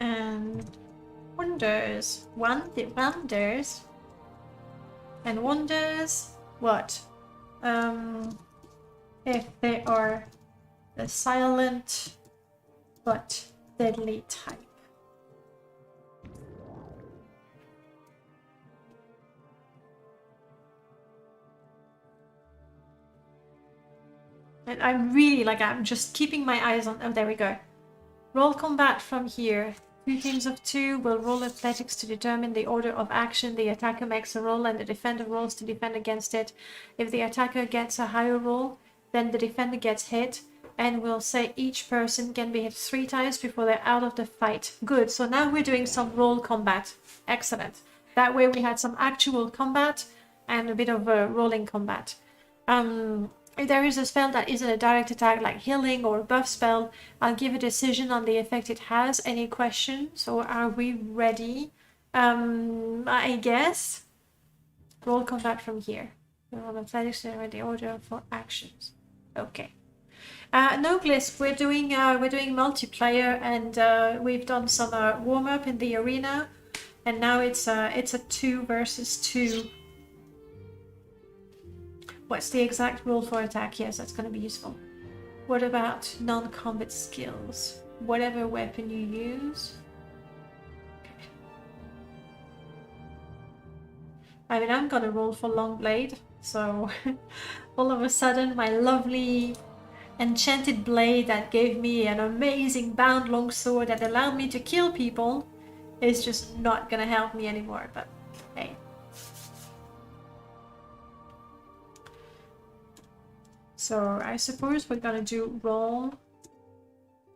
And wonders. Wonders. And wonders what? If they are the silent but deadly type. And I'm just keeping my eyes on. Oh, there we go. Roll combat from here. 2 teams of 2 will roll athletics to determine the order of action. The attacker makes a roll and the defender rolls to defend against it. If the attacker gets a higher roll, then the defender gets hit. And we'll say each person can be hit 3 times before they're out of the fight. Good, so now we're doing some roll combat. Excellent. That way we had some actual combat and a bit of rolling combat. If there is a spell that isn't a direct attack like healing or a buff spell, I'll give a decision on the effect it has. Any questions, or are we ready? I guess. Roll combat from here. Roll athletics to the order for actions. Okay. No, Gliss, we're doing multiplayer, and we've done some warm up in the arena, and now it's a 2 versus 2. What's the exact rule for attack? Yes, that's going to be useful. What about non-combat skills? Whatever weapon you use. Okay. I mean, I'm going to roll for long blade, so all of a sudden my lovely enchanted blade that gave me an amazing bound longsword that allowed me to kill people is just not going to help me anymore, but hey. So I suppose we're gonna do roll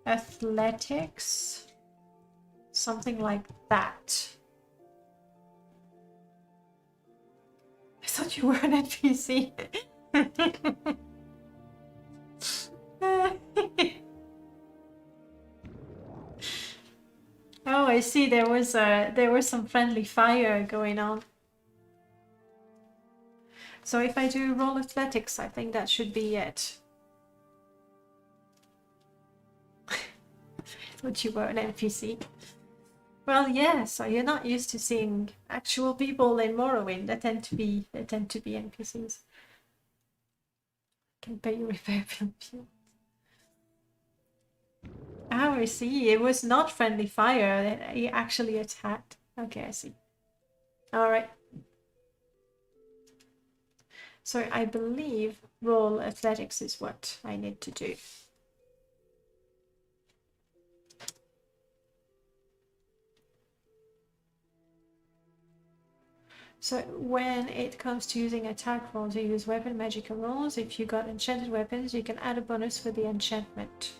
athletics. Something like that. I thought you were an NPC. Oh, I see. There was some friendly fire going on. So if I do roll athletics, I think that should be it. I thought you were an NPC. Well, yeah. So you're not used to seeing actual people in Morrowind. They tend to be NPCs. Can pay you repair bill. Oh, I see. It was not friendly fire. He actually attacked. Okay, I see. All right. So I believe roll athletics is what I need to do. So when it comes to using attack rolls, you use weapon magical rolls. If you got enchanted weapons, you can add a bonus for the enchantment.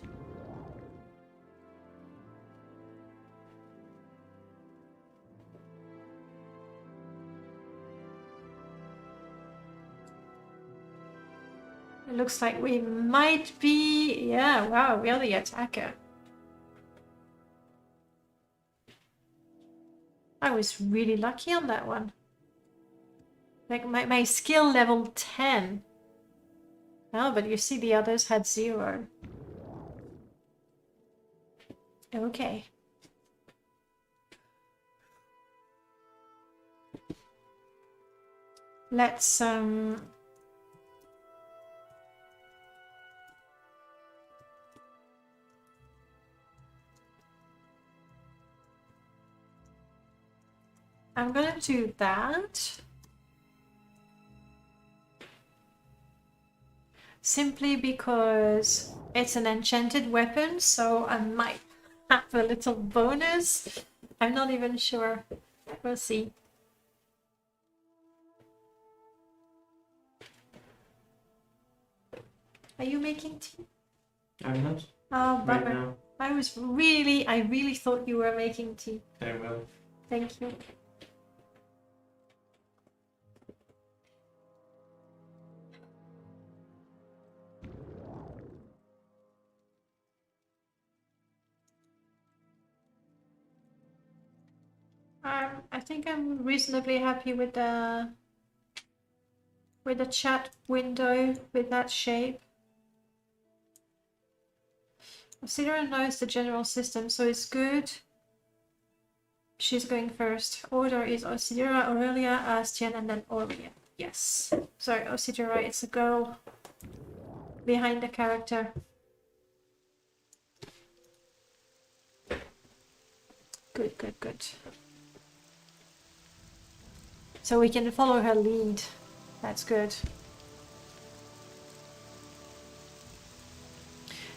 It looks like we might be... Yeah, wow, we are the attacker. I was really lucky on that one. Like my skill level 10. Oh, but you see the others had 0. Okay. Let's I'm gonna do that. Simply because it's an enchanted weapon, so I might have a little bonus. I'm not even sure. We'll see. Are you making tea? I'm not. Oh, Right bummer. now. I really thought you were making tea. I will. Thank you. I think I'm reasonably happy with the chat window with that shape. Sidra knows the general system, so it's good. She's going first. Order is Osidira, Aurelia, Astian, and then Aurelia. Yes. So Osidira, it's a girl behind the character. Good, good, good. So we can follow her lead. That's good.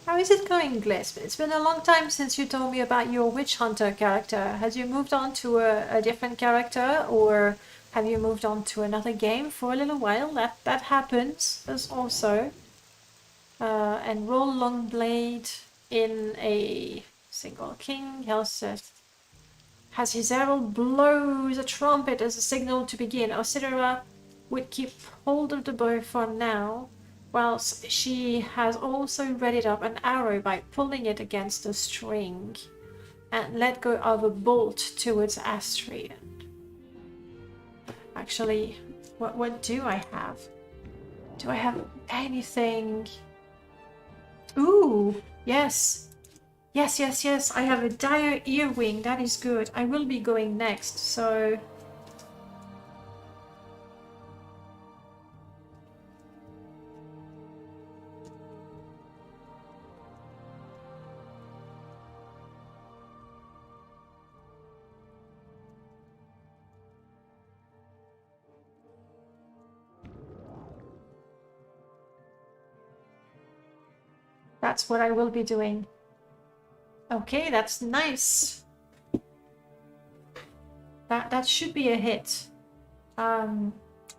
How is it going, Glisp? It's been a long time since you told me about your witch hunter character. Has you moved on to a different character, or have you moved on to another game for a little while? That happens as also. And roll Longblade in a single king. Helseth has his herald blows a trumpet as a signal to begin. Osidera would keep hold of the bow for now, whilst she has also readied up an arrow by pulling it against a string and let go of a bolt towards Astrian. Actually, what do I have? Do I have anything? Ooh, yes. Yes, yes, yes. I have a dire earwing. That is good. I will be going next, so... That's what I will be doing. Okay, that's nice. That should be a hit.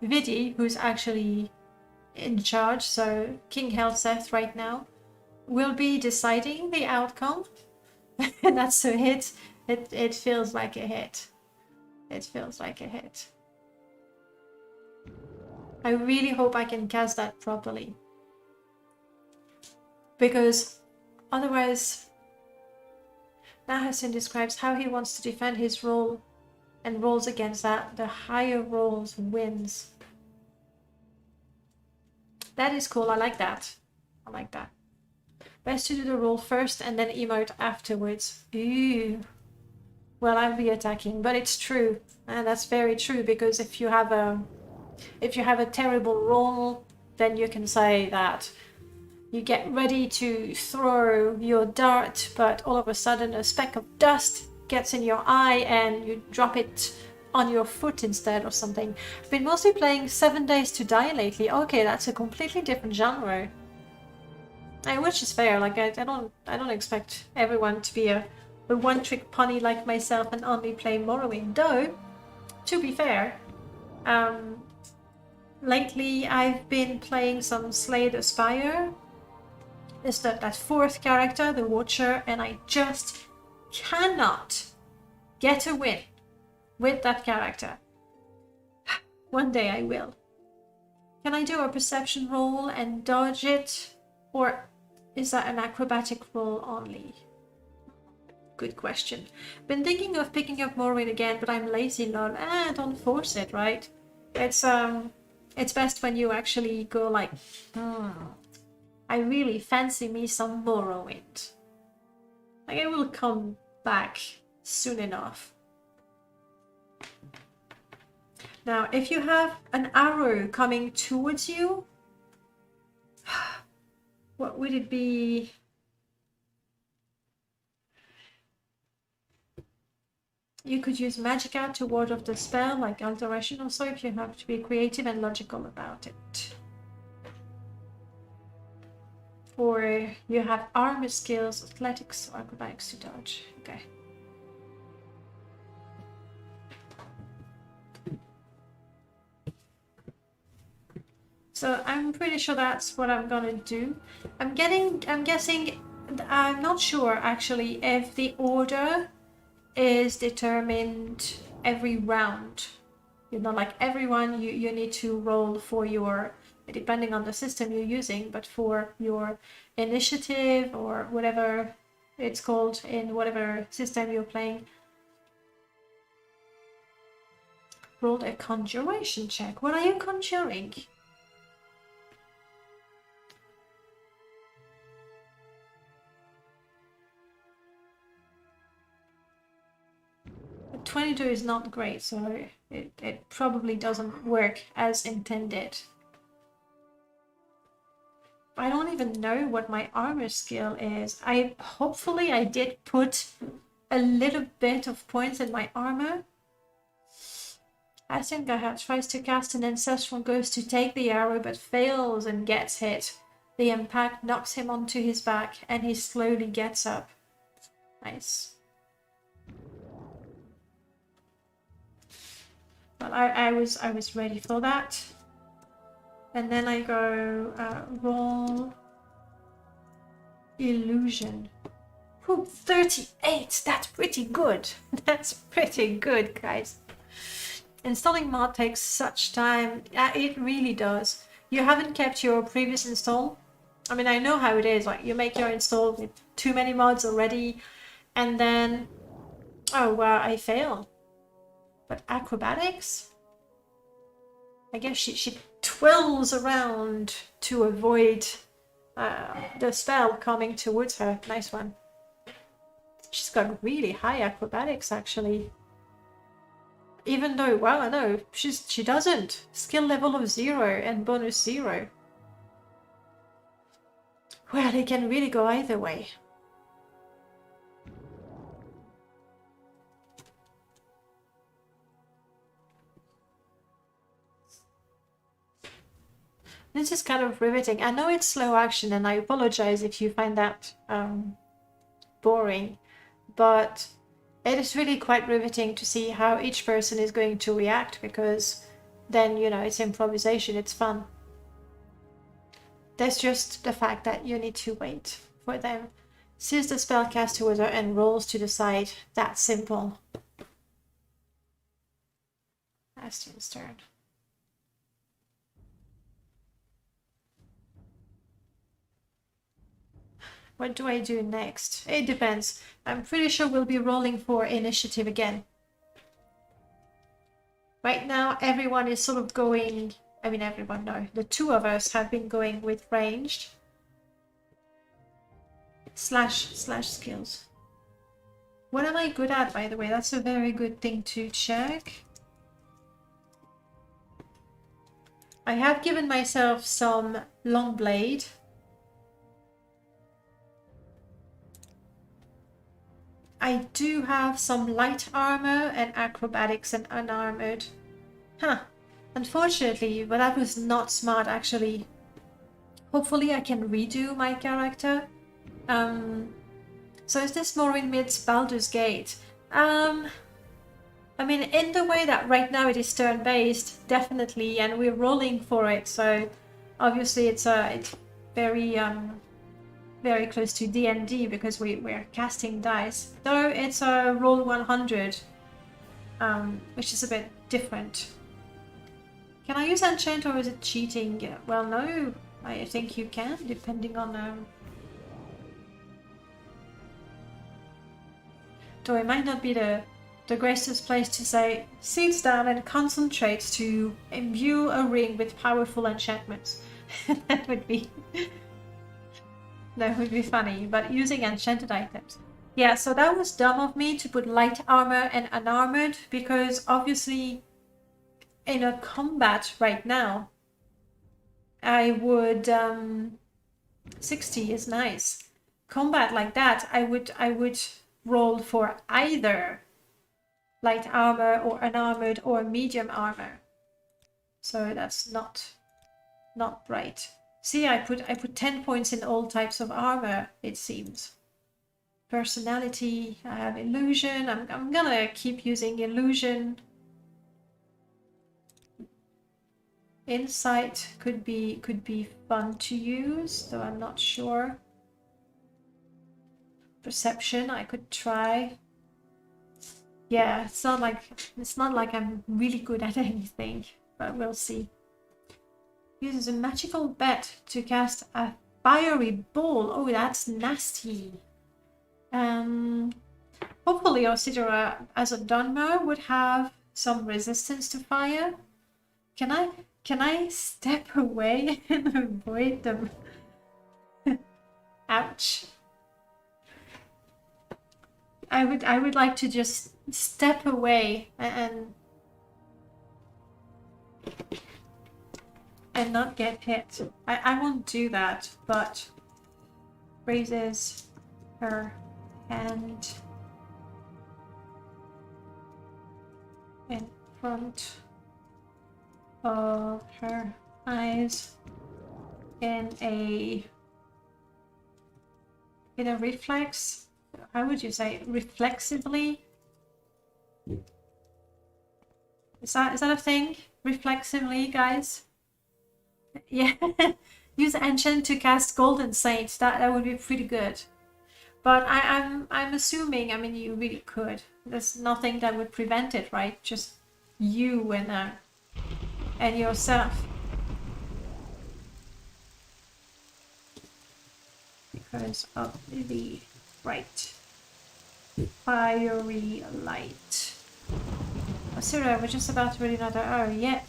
Vidi, who's actually in charge, so King Helseth right now, will be deciding the outcome. And that's a hit. It feels like a hit. It feels like a hit. I really hope I can cast that properly. Because otherwise, Nahasin describes how he wants to defend his role and rolls against that. The higher rolls wins. That is cool. I like that. I like that. Best to do the roll first and then emote afterwards. Ooh. Well, I'll be attacking, but it's true. And that's very true, because if you have a terrible roll, then you can say that you get ready to throw your dart, but all of a sudden a speck of dust gets in your eye and you drop it on your foot instead or something. I've been mostly playing 7 Days to Die lately. Okay, that's a completely different genre. Which is fair. Like I don't expect everyone to be a one-trick pony like myself and only play Morrowind. Though, to be fair, lately I've been playing some Slay the Spire. It's that fourth character, the Watcher, and I just cannot get a win with that character. One day I will. Can I do a perception roll and dodge it? Or is that an acrobatic roll only? Good question. Been thinking of picking up Morrowind again, but I'm lazy, lol. Don't force it, right? It's best when you actually go like, I really fancy me some Morrowind. Like, it will come back soon enough. Now, if you have an arrow coming towards you, what would it be? You could use Magicka to ward off the spell, like Alteration or so, if you have to be creative and logical about it. Or you have armor skills, athletics, or acrobatics to dodge. Okay. So I'm pretty sure that's what I'm gonna do. I'm guessing, I'm not sure actually if the order is determined every round. You know, like everyone, you need to roll for your, depending on the system you're using, but for your initiative or whatever it's called in whatever system you're playing. Rolled a conjuration check. What are you conjuring? 22 is not great, so it probably doesn't work as intended. I don't even know what my armor skill is. Hopefully I did put a little bit of points in my armor. Asengahad tries to cast an ancestral ghost to take the arrow but fails and gets hit. The impact knocks him onto his back and he slowly gets up. Nice. But I was ready for that. And then I go roll illusion. Ooh, 38! That's pretty good. That's pretty good, guys. Installing mod takes such time. It really does. You haven't kept your previous install. I mean, I know how it is. Like, you make your install with too many mods already, and then, oh wow, I fail. But acrobatics? I guess she twirls around to avoid the spell coming towards her. Nice one. She's got really high acrobatics, actually. Even though, well, no, she doesn't. Skill level of 0 and bonus 0. Well, it can really go either way. This is kind of riveting. I know it's slow action, and I apologize if you find that boring, but it is really quite riveting to see how each person is going to react, because then, you know, it's improvisation, it's fun. There's just the fact that you need to wait for them. Sees the spellcaster wizard and rolls to the side. That's simple. Bastion's turn. What do I do next? It depends. I'm pretty sure we'll be rolling for initiative again. Right now, everyone is sort of going... I mean, everyone, no. The two of us have been going with ranged. Slash skills. What am I good at, by the way? That's a very good thing to check. I have given myself some long blade. I do have some light armor and acrobatics and unarmored. Huh. Unfortunately, but that was not smart actually. Hopefully I can redo my character. So is this Morrowind meets Baldur's Gate? I mean, in the way that right now it is turn-based, definitely, and we're rolling for it, so obviously it's very very close to D&D because we're casting dice. Though it's a roll 100, which is a bit different. Can I use enchant or is it cheating? Well, no, I think you can, depending on... Though it might not be the greatest place to say, sits down and concentrates to imbue a ring with powerful enchantments. That would be... That would be funny, but using enchanted items. Yeah, so that was dumb of me to put light armor and unarmored, because obviously in a combat right now, I would... 60 is nice. Combat like that, I would roll for either light armor or unarmored or medium armor. So that's not right. See, I put 10 points in all types of armor, it seems. Personality, I have illusion. I'm gonna keep using illusion. Insight could be fun to use, though I'm not sure. Perception, I could try. Yeah, it's not like I'm really good at anything, but we'll see. Uses a magical bat to cast a fiery ball. Oh, that's nasty. Hopefully Osidora as a Dunmer would have some resistance to fire. Can I step away and avoid them? Ouch. I would like to just step away and not get hit. I won't do that, but raises her hand in front of her eyes in a reflex. How would you say reflexively? Is that a thing? Reflexively, guys? Yeah. Use enchant to cast Golden Saint. That would be pretty good. But I'm assuming, I mean, you really could. There's nothing that would prevent it, right? Just you and yourself. Because of the fiery light. Oh, Sarah, we're just about to read another. Oh, yeah.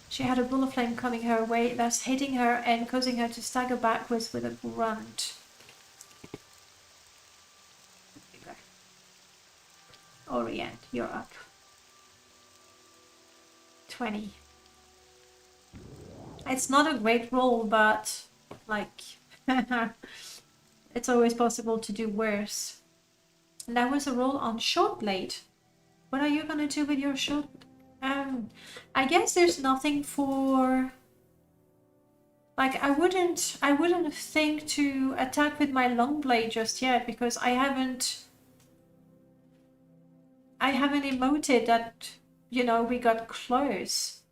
She had a ball of flame coming her way, thus hitting her and causing her to stagger backwards with a grunt. Orient, you're up. 20. It's not a great roll, but like it's always possible to do worse. And that was a roll on short blade. What are you gonna do with your short? I guess there's nothing for. Like I wouldn't think to attack with my long blade just yet because I haven't emoted that, you know, we got close.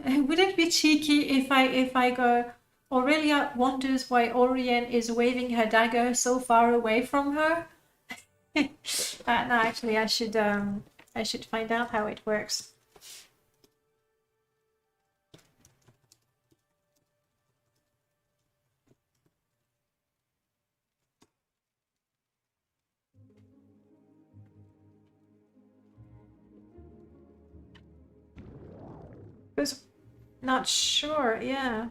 Would it be cheeky if I go, Aurelia wonders why Orion is waving her dagger so far away from her. No, actually, I should find out how it works. Was not sure, yeah.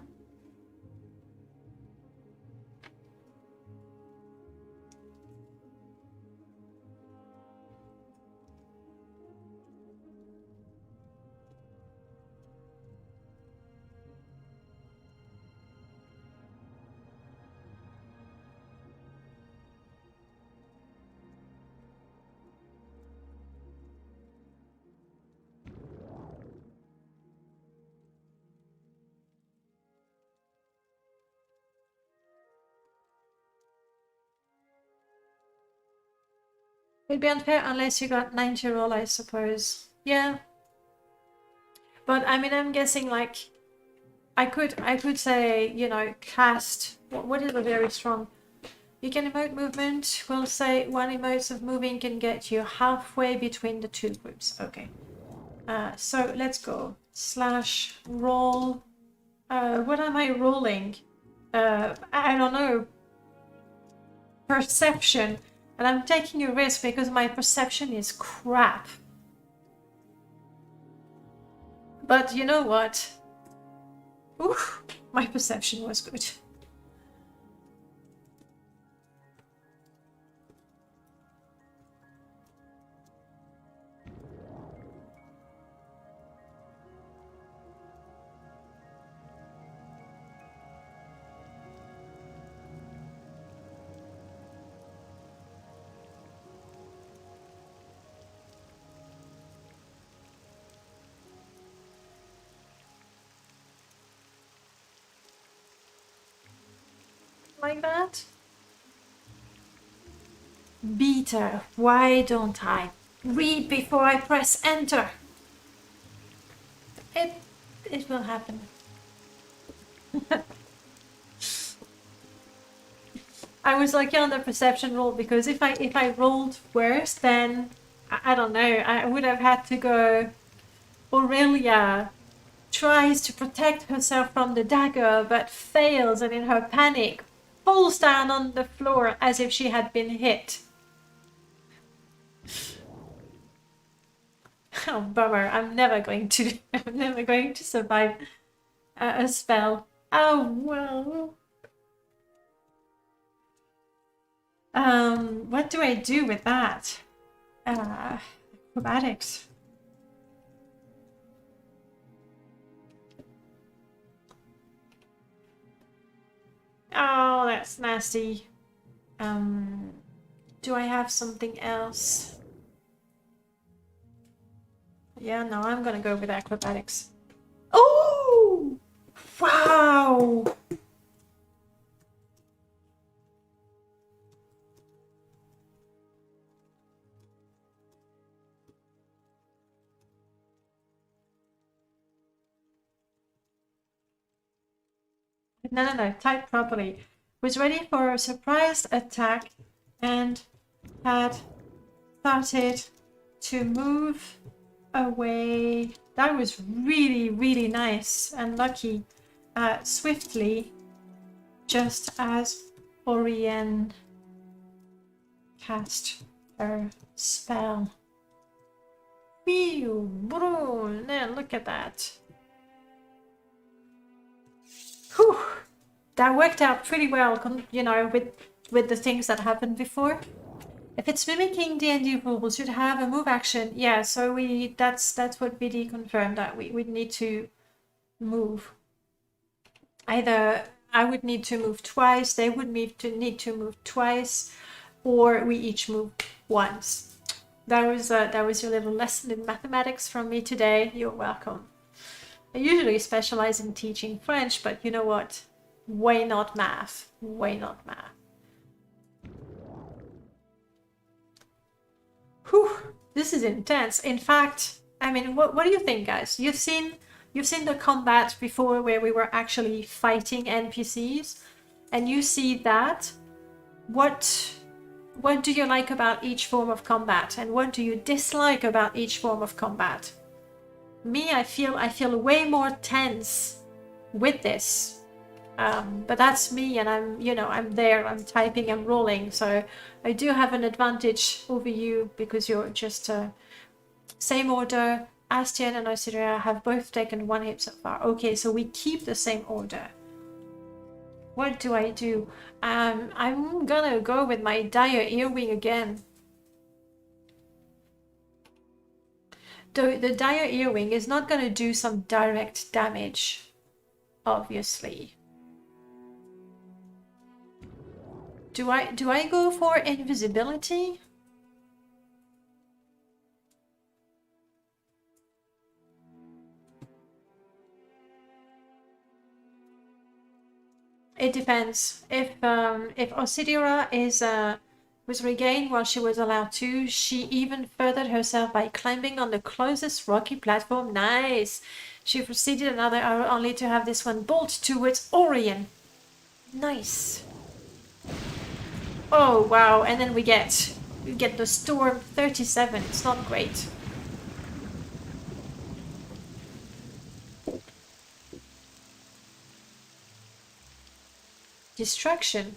It'd be unfair unless you got 90 roll, I suppose. Yeah. But I mean, I'm guessing like I could say, you know, cast. What is a very strong? You can emote movement. We'll say one emote of moving can get you halfway between the two groups. Okay. So let's go. Slash roll. What am I rolling? I don't know. Perception. And I'm taking a risk because my perception is crap. But you know what? Oof, my perception was good. Like that. Beta, why don't I read before I press enter? It will happen. I was lucky on the perception roll because if I rolled worse, then I don't know, I would have had to go. Aurelia tries to protect herself from the dagger but fails, and in her panic falls down on the floor as if she had been hit. Oh, bummer. I'm never going to survive a spell. Oh, well. What do I do with that? Acrobatics. Oh, that's nasty. Do I have something else? Yeah, no, I'm gonna go with acrobatics. Oh! Wow! No, type properly. Was ready for a surprise attack and had started to move away. That was really, really nice and lucky. Swiftly, just as Orion cast her spell. Whew, boom, now look at that. Whew, that worked out pretty well, you know, with the things that happened before. If it's mimicking D&D rules, you'd have a move action. Yeah, so that's what BD confirmed, that we would need to move. Either I would need to move twice, they would need to move twice, or we each move once. That was your little lesson in mathematics from me today. You're welcome. I usually specialize in teaching French, but you know what? Why not math? Why not math? Whew, this is intense. In fact, I mean, what do you think, guys? You've seen you've seen the combat before where we were actually fighting NPCs, and you see that. What do you like about each form of combat, and what do you dislike about each form of combat? Me, I feel way more tense with this. But that's me, and I'm there, I'm typing, I'm rolling, so I do have an advantage over you because you're just same order. Astian and Osiria have both taken 1 hit so far. Okay, so we keep the same order. What do I do? I'm gonna go with my dire earwing again. The dire earwing is not gonna do some direct damage, obviously. Do I go for invisibility? It depends. If Osidira was regained while she was allowed to, she even furthered herself by climbing on the closest rocky platform. Nice. She proceeded another hour only to have this one bolt towards Orion. Nice. Oh wow! And then we get the storm 37. It's not great. Destruction.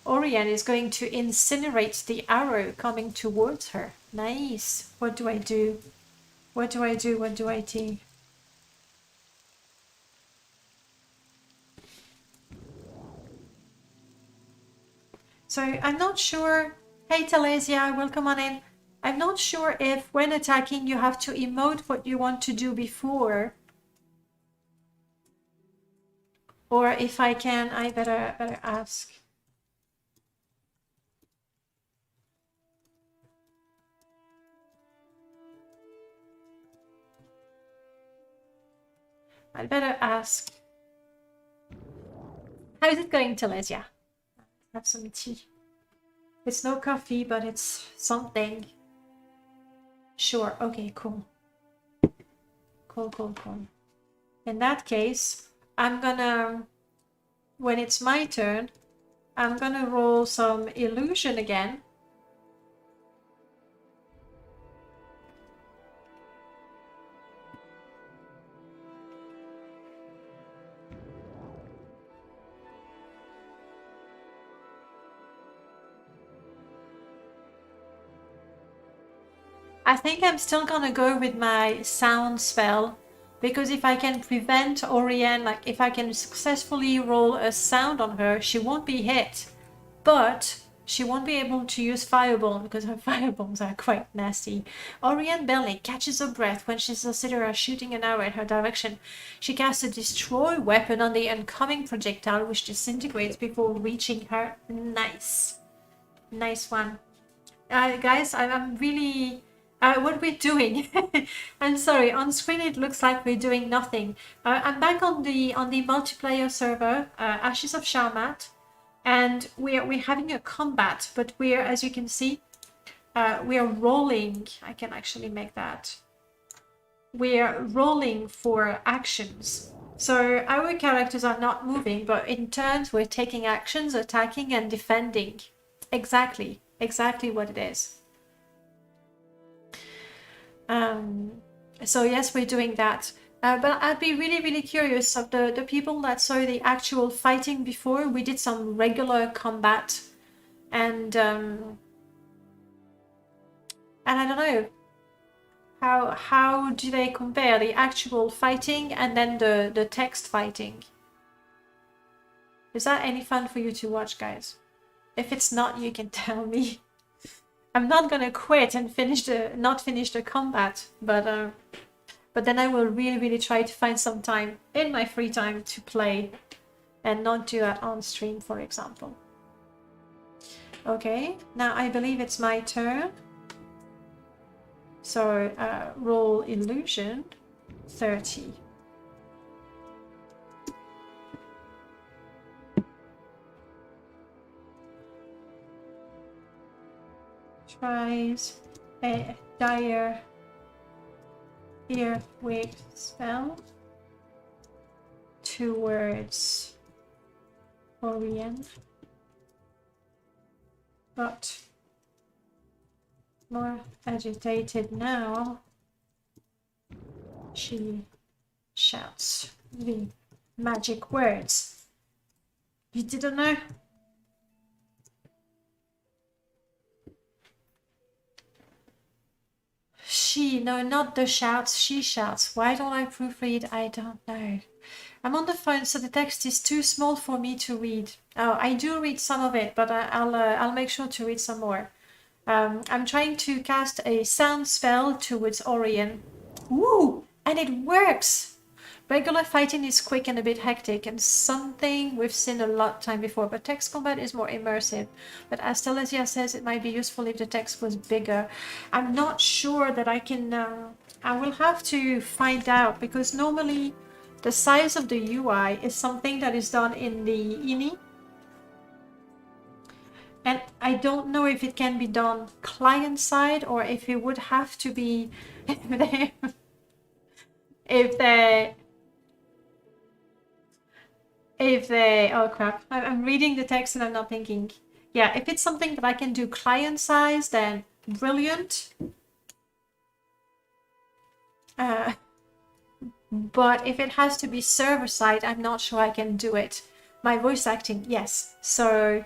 Orion is going to incinerate the arrow coming towards her. Nice. What do I do? What do I do? What do I do? So I'm not sure. Hey Telesia, welcome on in. I'm not sure if when attacking you have to emote what you want to do before. Or if I can, I better ask. I'd better ask. How is it going, Telesia? Have some tea. It's no coffee, but it's something. Sure, okay, cool. Cool. In that case, I'm gonna, when it's my turn, I'm gonna roll some illusion again. I think I'm still gonna go with my sound spell, because if I can prevent Orion, like if I can successfully roll a sound on her, she won't be hit, but she won't be able to use fireball because her fireballs are quite nasty. Orion barely catches her breath when she's considered shooting an arrow in her direction. She casts a destroy weapon on the oncoming projectile, which disintegrates before reaching her. Nice one. Guys, I'm really... what we're doing, I'm sorry, on screen it looks like we're doing nothing. I'm back on the multiplayer server, Ashes of Sharmat, and we're having a combat, but we're, as you can see, we're rolling. I can actually make that. We're rolling for actions. So our characters are not moving, but in turns we're taking actions, attacking and defending. Exactly what it is. So yes, we're doing that. But I'd be really curious of the people that saw the actual fighting before. We did some regular combat, and I don't know how do they compare the actual fighting and then the text fighting. Is that any fun for you to watch, guys? If it's not, you can tell me. I'm not gonna quit and not finish the combat, but then I will really try to find some time in my free time to play and not do that on stream, for example. Okay, now I believe it's my turn. So roll illusion 30. Tries a dire earwig spell towards Orion, but more agitated now, she shouts the magic words. You didn't know? No, not the shouts, she shouts. Why don't I proofread? I don't know. I'm on the phone, so the text is too small for me to read. Oh, I do read some of it, but I'll make sure to read some more. I'm trying to cast a sound spell towards Orion. Ooh, and it works! Regular fighting is quick and a bit hectic, and something we've seen a lot time before, but text combat is more immersive. But as Telesia says, it might be useful if the text was bigger. I'm not sure that I can... I will have to find out, because normally the size of the UI is something that is done in the INI. And I don't know if it can be done client-side, or if it would have to be... if they oh crap, I'm reading the text and I'm not thinking. Yeah, if it's something that I can do client size, then brilliant. But if it has to be server side, I'm not sure I can do it. My voice acting, yes. So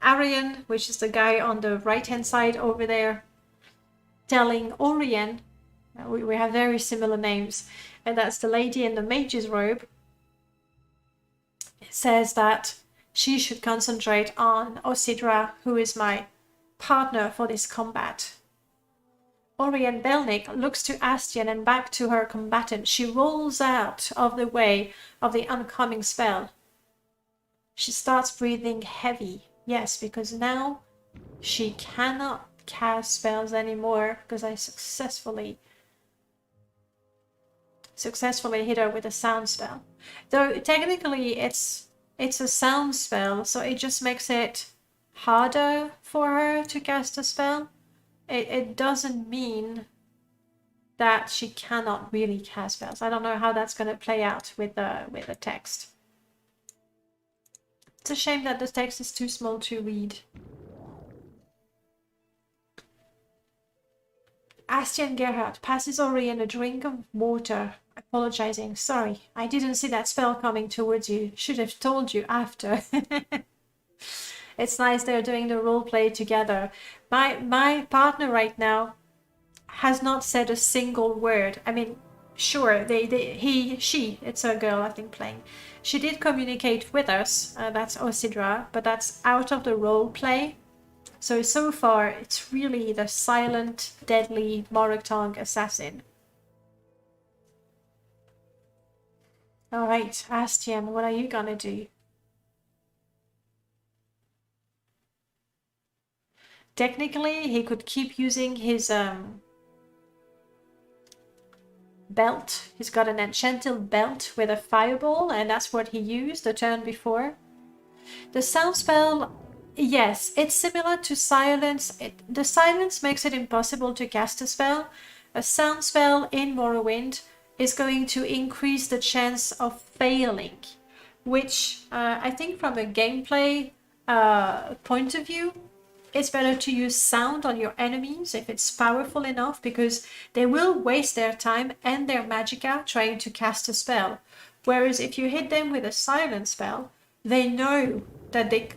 Arian, which is the guy on the right hand side over there, telling Orion, we have very similar names, and that's the lady in the mage's robe, says that she should concentrate on Osidra, who is my partner for this combat. Orion Belnik looks to Astian and back to her combatant. She rolls out of the way of the oncoming spell. She starts breathing heavy. Yes, because now she cannot cast spells anymore, because I successfully hit her with a sound spell. Though technically it's a sound spell, so it just makes it harder for her to cast a spell. It doesn't mean that she cannot really cast spells. I don't know how that's going to play out with the text. It's a shame that the text is too small to read. Astian Gerhardt passes Orion a drink of water, apologizing. Sorry, I didn't see that spell coming towards you. Should have told you after. It's nice they're doing the role play together. My partner right now has not said a single word. I mean, sure, she, it's a girl I think playing. She did communicate with us, that's Osidra, but that's out of the role play. So far, it's really the silent, deadly Morrowind assassin. Alright, Astian, what are you gonna do? Technically, he could keep using his belt. He's got an enchanted belt with a fireball, and that's what he used the turn before. The sound spell, yes, it's similar to silence. The silence makes it impossible to cast a spell. A sound spell in Morrowind is going to increase the chance of failing, which I think from a gameplay point of view, it's better to use sound on your enemies if it's powerful enough, because they will waste their time and their magicka trying to cast a spell. Whereas if you hit them with a silent spell, they know that they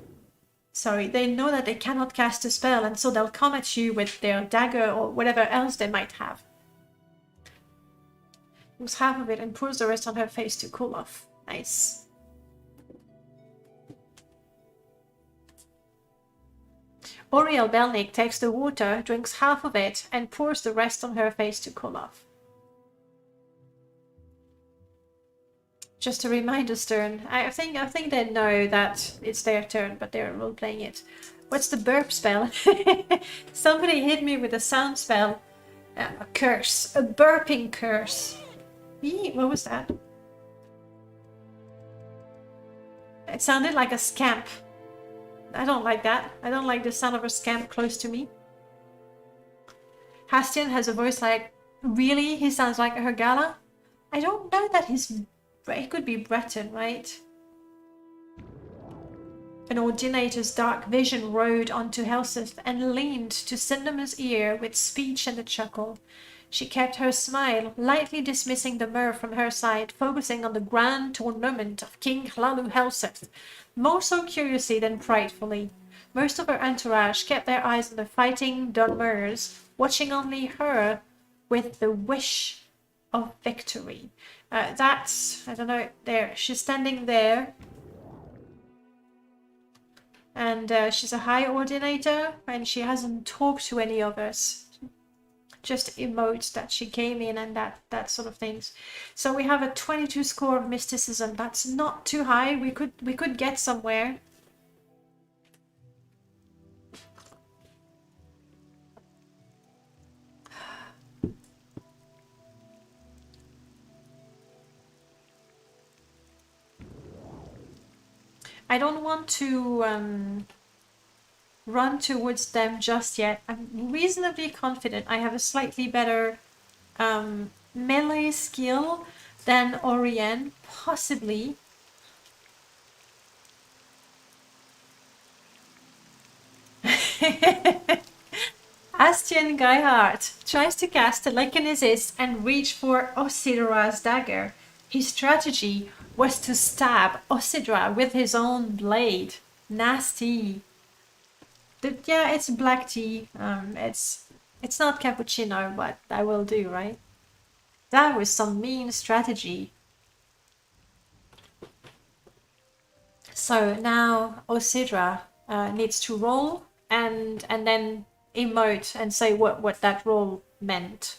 cannot cast a spell, and so they'll come at you with their dagger or whatever else they might have. Use half of it and pours the rest on her face to cool off. Nice. Oriel Belnik takes the water, drinks half of it, and pours the rest on her face to cool off. Just a reminder's turn. I think they know that it's their turn, but they're role-playing it. What's the burp spell? Somebody hit me with a sound spell. A curse. A burping curse. Eee, what was that? It sounded like a scamp. I don't like that. I don't like the sound of a scamp close to me. Hastian has a voice like, really? He sounds like a Hergala? I don't know that he could be Breton, right? An ordinator's dark vision rode onto Helseth and leaned to Cindemar's ear with speech and a chuckle. She kept her smile, lightly dismissing the mirth from her side, focusing on the grand tournament of King Hlalu Helseth, more so curiously than pridefully. Most of her entourage kept their eyes on the fighting Dunmers, watching only her with the wish of victory. That's, I don't know, there. She's standing there. And she's a high ordinator, and she hasn't talked to any of us. Just emotes that she came in and that sort of things. So we have a 22 score of mysticism. That's not too high. We could get somewhere. I don't want to run towards them just yet. I'm reasonably confident I have a slightly better melee skill than Oriane, possibly. Astian Geihart tries to cast telekinesis and reach for Osidra's dagger. His strategy was to stab Osidra with his own blade. Nasty. But yeah, it's black tea. It's not cappuccino, but I will do, right? That was some mean strategy. So now Osidra needs to roll and then emote and say what that roll meant.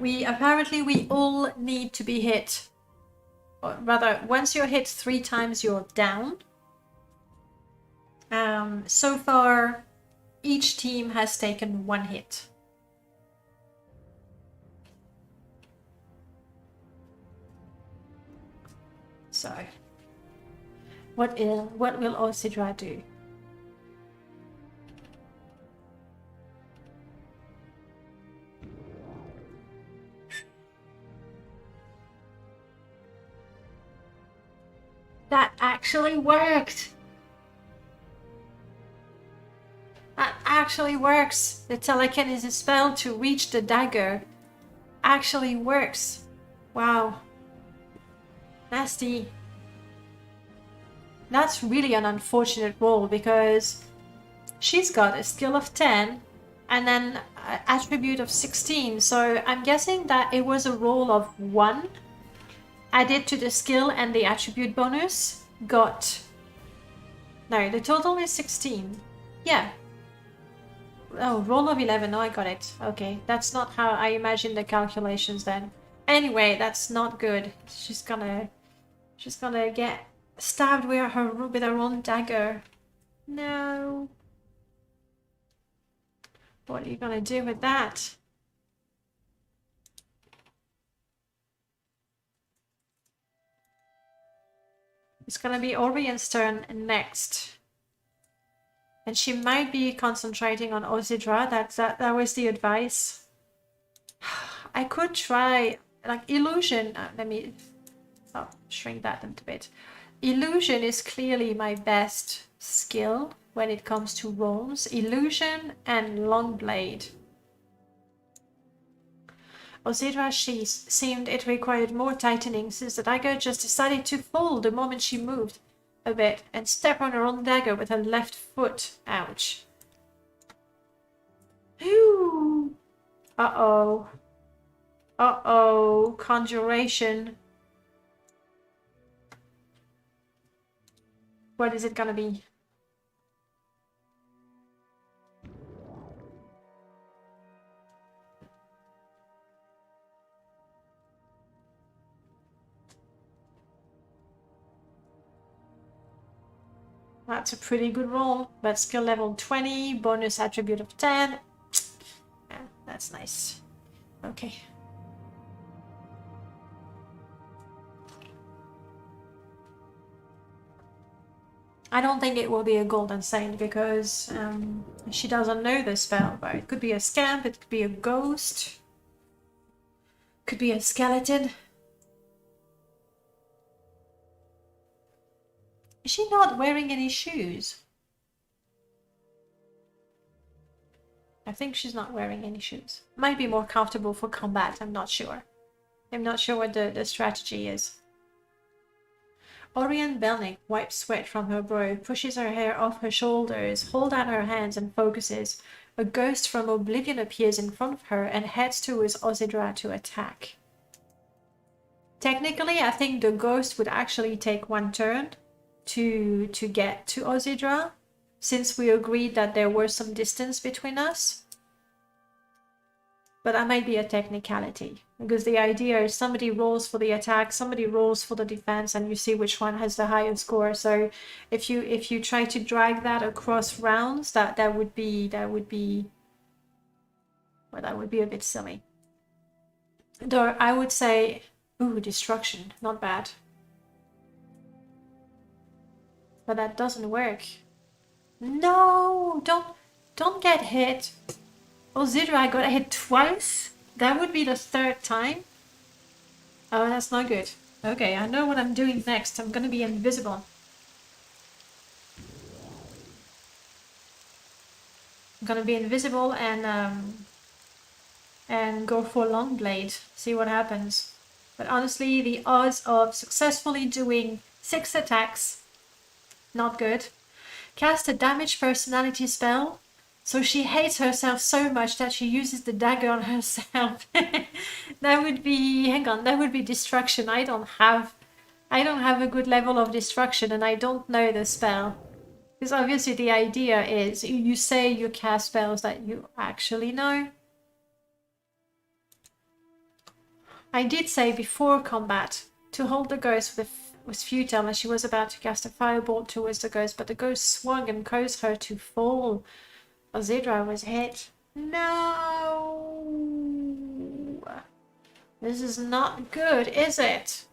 We all need to be hit. Or rather, once you're hit 3 times, you're down. So far, each team has taken 1 hit. So, what will Osidra do? That actually worked! That actually works! The telekinesis spell to reach the dagger actually works. Wow. Nasty. That's really an unfortunate roll because she's got a skill of 10 and then an attribute of 16. So I'm guessing that it was a roll of 1 added to the skill and the attribute bonus got... No, the total is 16. Yeah. Oh, roll of 11. Oh, I got it. Okay, that's not how I imagined the calculations then. Anyway, that's not good. She's gonna get stabbed with her own dagger. No. What are you gonna do with that? It's gonna be Orian's turn next. And she might be concentrating on Osidra. That was the advice. I could try like illusion. Let me shrink that a little bit. Illusion is clearly my best skill when it comes to rolls. Illusion and long blade. Osidra seemed it required more tightening since the dagger just decided to fall the moment she moved a bit and step on her own dagger with her left foot. Ouch. Ooh. Uh-oh. Uh-oh. Conjuration. What is it gonna be? That's a pretty good roll, but skill level 20, bonus attribute of 10. Yeah, that's nice. Okay. I don't think it will be a golden saint because she doesn't know the spell, but it could be a scamp, it could be a ghost, could be a skeleton. Is she not wearing any shoes? I think she's not wearing any shoes. Might be more comfortable for combat, I'm not sure. I'm not sure what the strategy is. Orion Belnick wipes sweat from her brow, pushes her hair off her shoulders, holds out her hands and focuses. A ghost from Oblivion appears in front of her and heads towards Ozidra to attack. Technically, I think the ghost would actually take one turn to get to Ozidra, since we agreed that there was some distance between us. But that might be a technicality, because the idea is somebody rolls for the attack, somebody rolls for the defense, and you see which one has the higher score. So if you try to drag that across rounds, that would be well, that would be a bit silly. Though I would say, ooh, destruction, not bad. But that doesn't work. No, don't get hit. Ozidra got hit twice. That would be the third time. Oh, that's not good. Okay, I know what I'm doing next. I'm gonna be invisible. I'm gonna be invisible and go for long blade. See what happens. But honestly, the odds of successfully doing 6 attacks, not good. Cast a damage personality spell. So she hates herself so much that she uses the dagger on herself. That would be, hang on, that would be destruction. I don't have a good level of destruction and I don't know the spell. Because obviously the idea is you say you cast spells that you actually know. I did say before combat to hold the ghost was futile as she was about to cast a firebolt towards the ghost, but the ghost swung and caused her to fall. Ozidra was hit. No! This is not good, is it?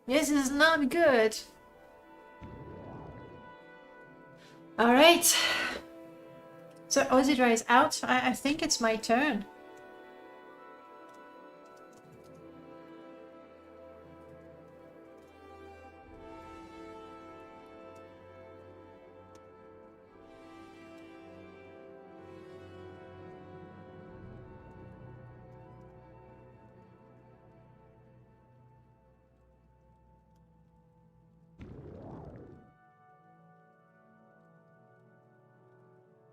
This is not good. Alright. So Ozidra is out. I think it's my turn.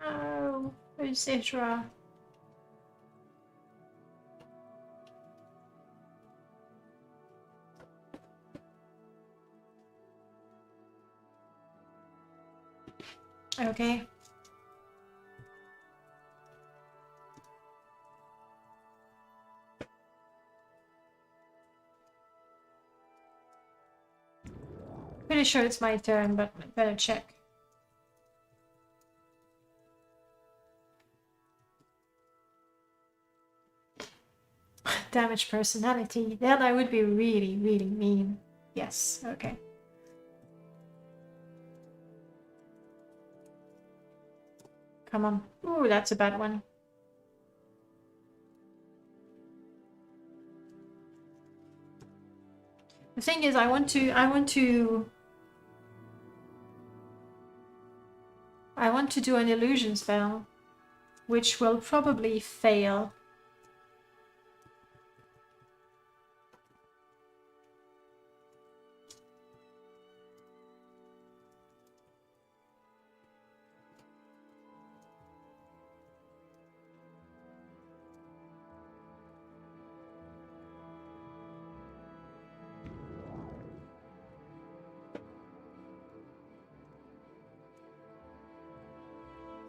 Oh, Ozidra. Okay. Pretty sure it's my turn, but I better check. Damage personality. Then I would be really, really mean. Yes, okay. Come on. Ooh, that's a bad one. The thing is, I want to do an illusion spell, which will probably fail.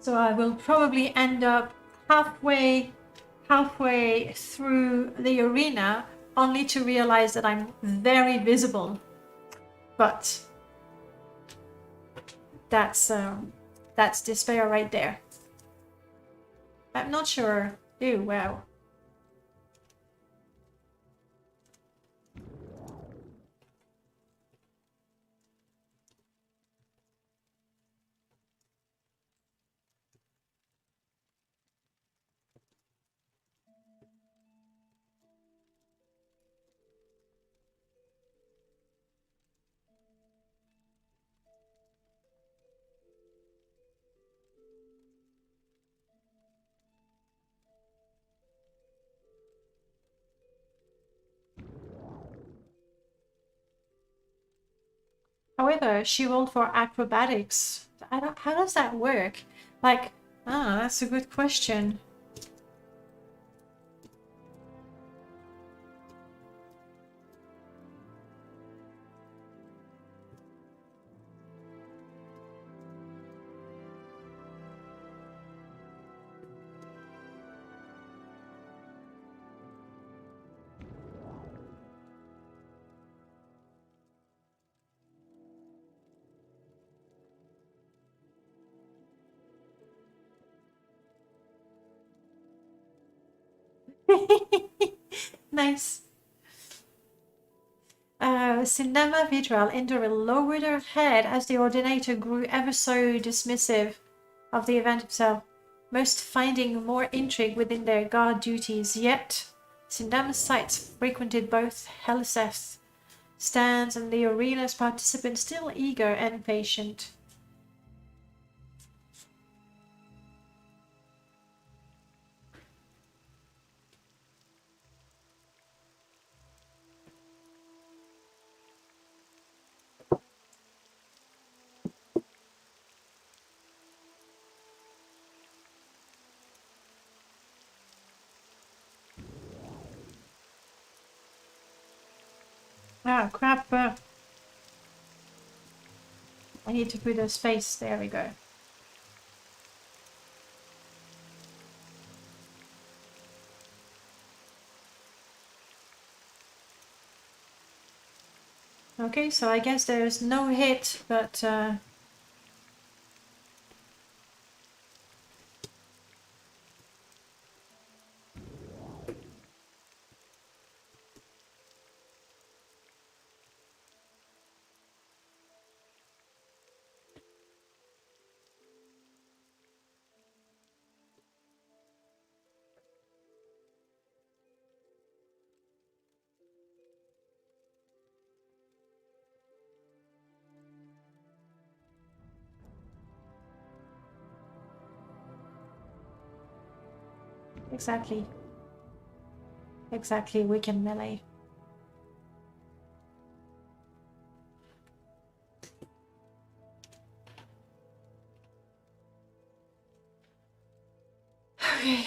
So I will probably end up halfway through the arena, only to realize that I'm very visible. But that's despair right there. I'm not sure. Ew, wow. However, she rolled for acrobatics. How does that work? Like, that's a good question. Nice. Cinema Vidral Indoril lowered her head as the ordinator grew ever so dismissive of the event itself, most finding more intrigue within their guard duties. Yet, Sindama's sights frequented both Heliseth's stands and the arena's participants, still eager and patient. Ah, crap. I need to put a space. There we go. Okay, so I guess there's no hit, but exactly. Exactly, we can melee. Okay,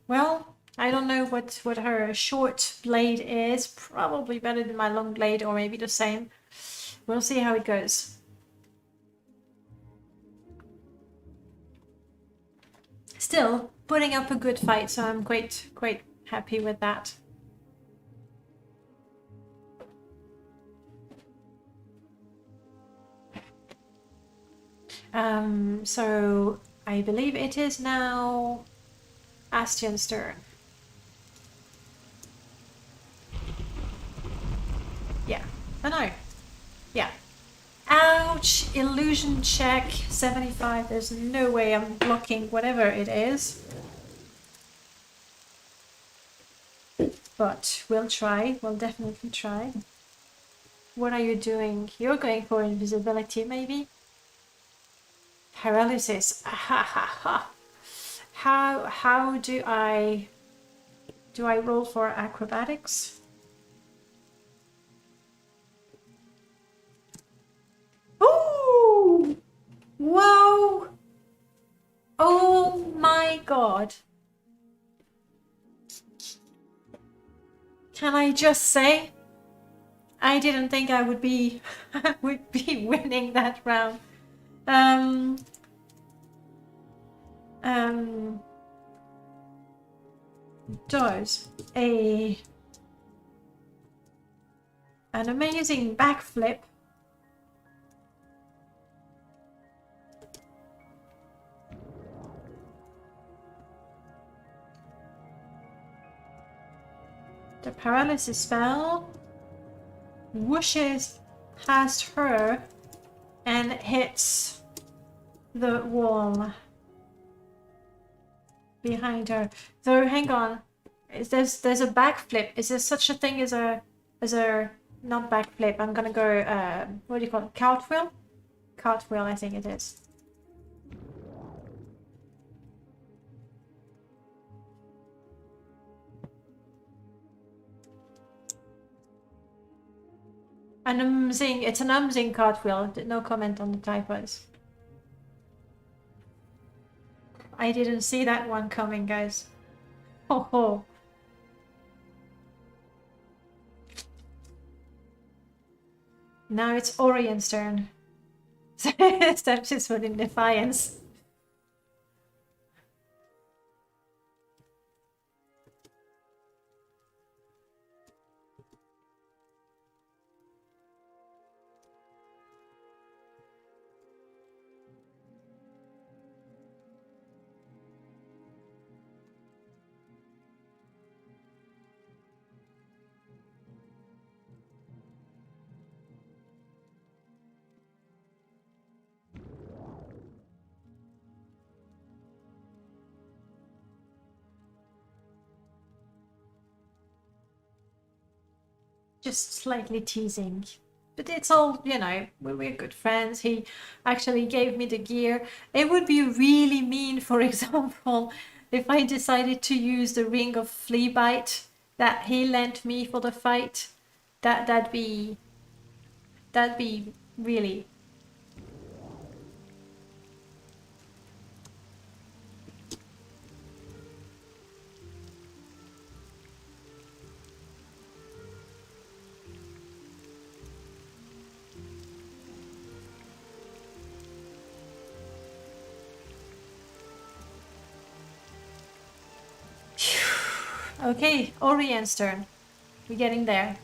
well, I don't know what her short blade is. Probably better than my long blade, or maybe the same. We'll see how it goes. Still, putting up a good fight, so I'm quite happy with that. So I believe it is now Astian's turn. Yeah. Oh no. Yeah. Ouch! Illusion check 75. There's no way I'm blocking whatever it is. But we'll try. We'll definitely try. What are you doing? You're going for invisibility, maybe? Paralysis. Ha ha ha. How do I roll for acrobatics? Ooh! Whoa! Oh my god. Can I just say, I didn't think I would be winning that round. Does an amazing backflip. The paralysis spell whooshes past her and hits the wall behind her. Though, hang on, there's a backflip. Is there such a thing as a not backflip? I'm gonna go what do you call it? Cartwheel? Cartwheel, I think it is. It's an umzing cartwheel. No comment on the typos. I didn't see that one coming, guys. Ho ho. Now it's Orion's turn. Steph just put in defiance. Just slightly teasing. But it's all, you know, we're good friends. He actually gave me the gear. It would be really mean, for example, if I decided to use the ring of flea bite that he lent me for the fight. That'd be really. Okay, Orion's turn. We're getting there.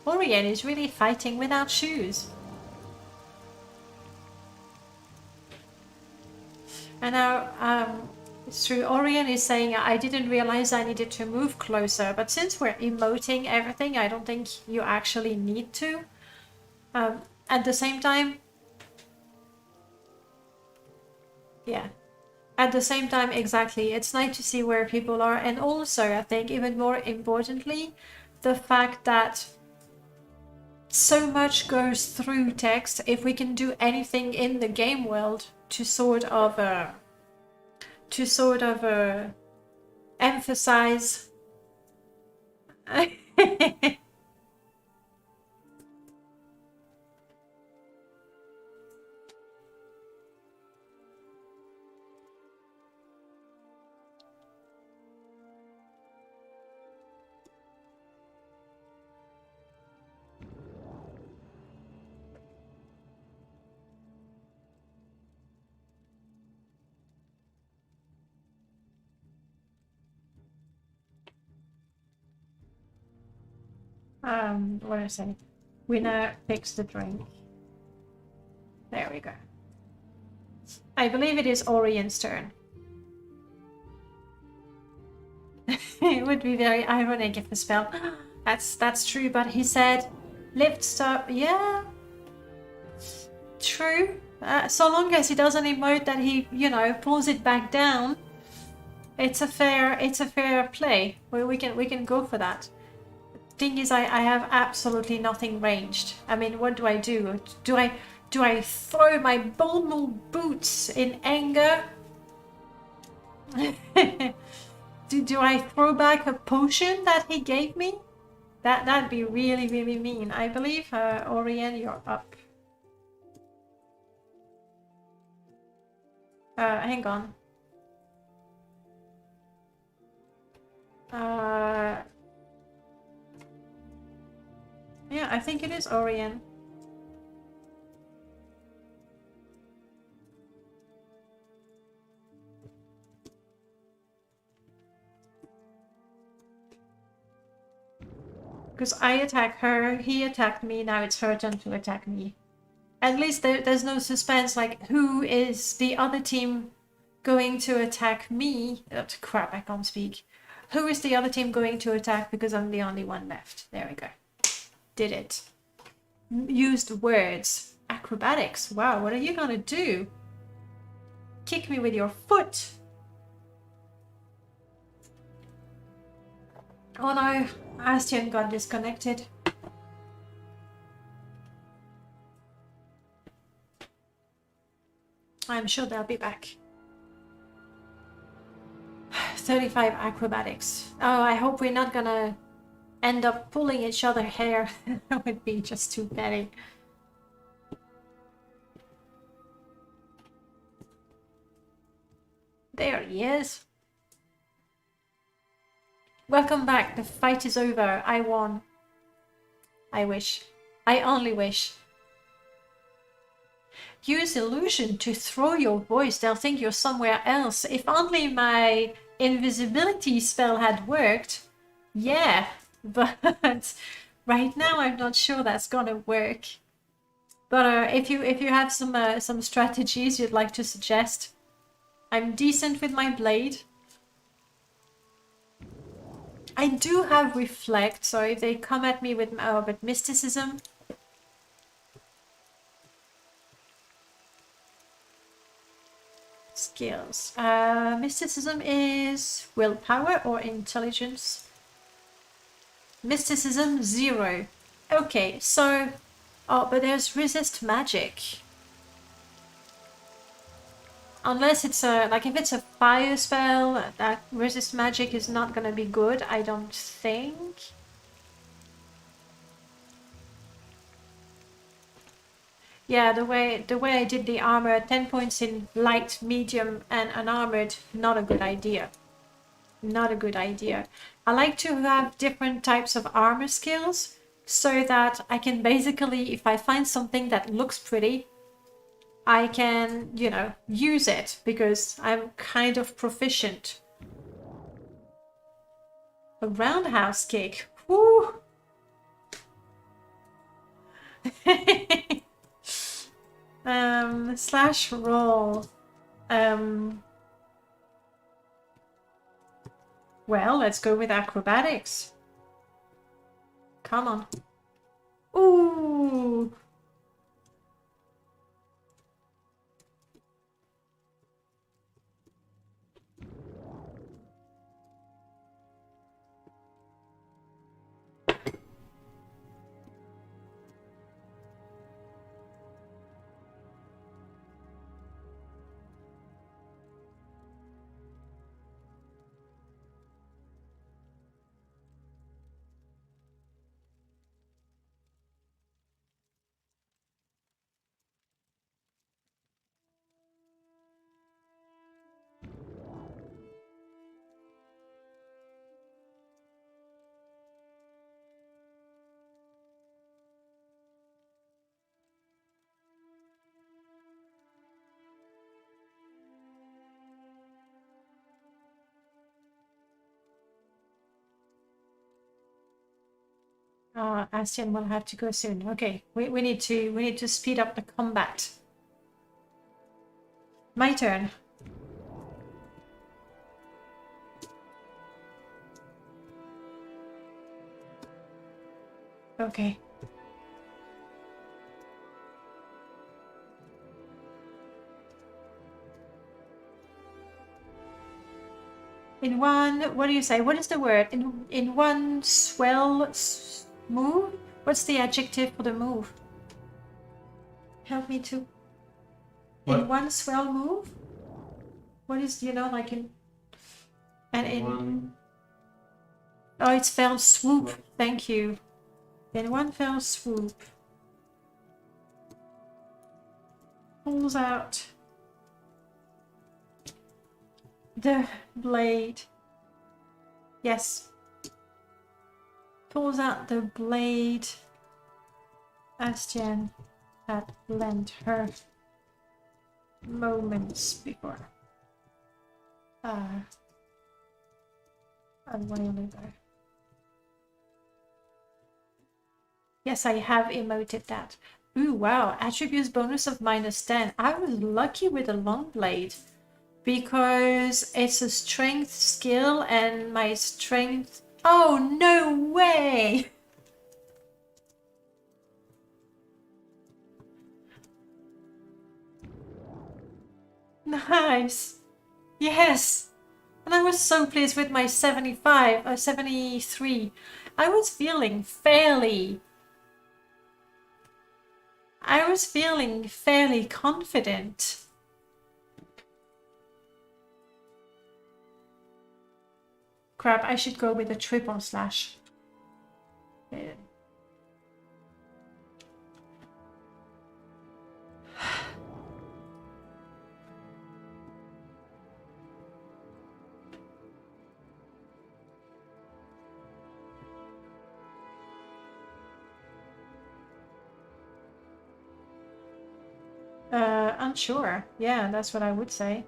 Orion is really fighting without shoes. And now, it's true, Orion is saying, I didn't realize I needed to move closer, but since we're emoting everything, I don't think you actually need to. At the same time, yeah. At the same time, exactly, it's nice to see where people are. And also, I think, even more importantly, the fact that so much goes through text. If we can do anything in the game world to sort of emphasize what did I say? Winner picks the drink. There we go. I believe it is Orion's turn. It would be very ironic if the spell... That's true, but he said lifts up... Yeah. True. So long as he doesn't emote that he, you know, pulls it back down, it's a fair play. We can go for that. Thing is, I have absolutely nothing ranged. I mean, what do I do? Do I throw my bone boots in anger? do I throw back a potion that he gave me? That'd be really, really mean. I believe, Orion, you're up. Hang on. Yeah, I think it is Orion. Because I attack her, he attacked me, now it's her turn to attack me. At least there's no suspense, like, who is the other team going to attack me? Oh, crap, I can't speak. Who is the other team going to attack because I'm the only one left? There we go. Did it. Used words. Acrobatics. Wow, what are you gonna do? Kick me with your foot. Oh no, Astion got disconnected. I'm sure they'll be back. 35 acrobatics. Oh, I hope we're not gonna end up pulling each other hair. That would be just too petty. There he is. Welcome back. The fight is over. I won. I wish. I only wish. Use illusion to throw your voice. They'll think you're somewhere else. If only my invisibility spell had worked. Yeah, but right now I'm not sure that's gonna work. But if you have some strategies you'd like to suggest, I'm decent with my blade. I do have reflect, so if they come at me with mysticism. Skills. Mysticism is willpower or intelligence. Mysticism 0. Okay, so oh, but there's resist magic. Unless it's a like if it's a fire spell, that resist magic is not gonna be good, I don't think. Yeah, the way I did the armor, 10 points in light, medium, and unarmored, not a good idea. Not a good idea. I like to have different types of armor skills so that I can basically, if I find something that looks pretty, I can, you know, use it because I'm kind of proficient. A roundhouse kick. Woo! Slash roll. Well, let's go with acrobatics. Come on. Ooh! Astian will have to go soon. Okay, we need to speed up the combat. My turn. Okay. In one, what do you say? What is the word? In one swell move? What's the adjective for the move? Help me to. What? In one swell move? What is, you know, like in. And in. One. Oh, it's fell swoop. What? Thank you. In one fell swoop. Pulls out the blade. Yes. Pulls out the blade Astian had lent her moments before. A while ago. Yes, I have emoted that. Ooh, wow. Attributes bonus of -10. I was lucky with a long blade because it's a strength skill and my strength... Oh, no way! Nice. Yes. And I was so pleased with my 75 or 73. I was feeling fairly confident. Crap, I should go with a triple slash. Unsure. Yeah, that's what I would say.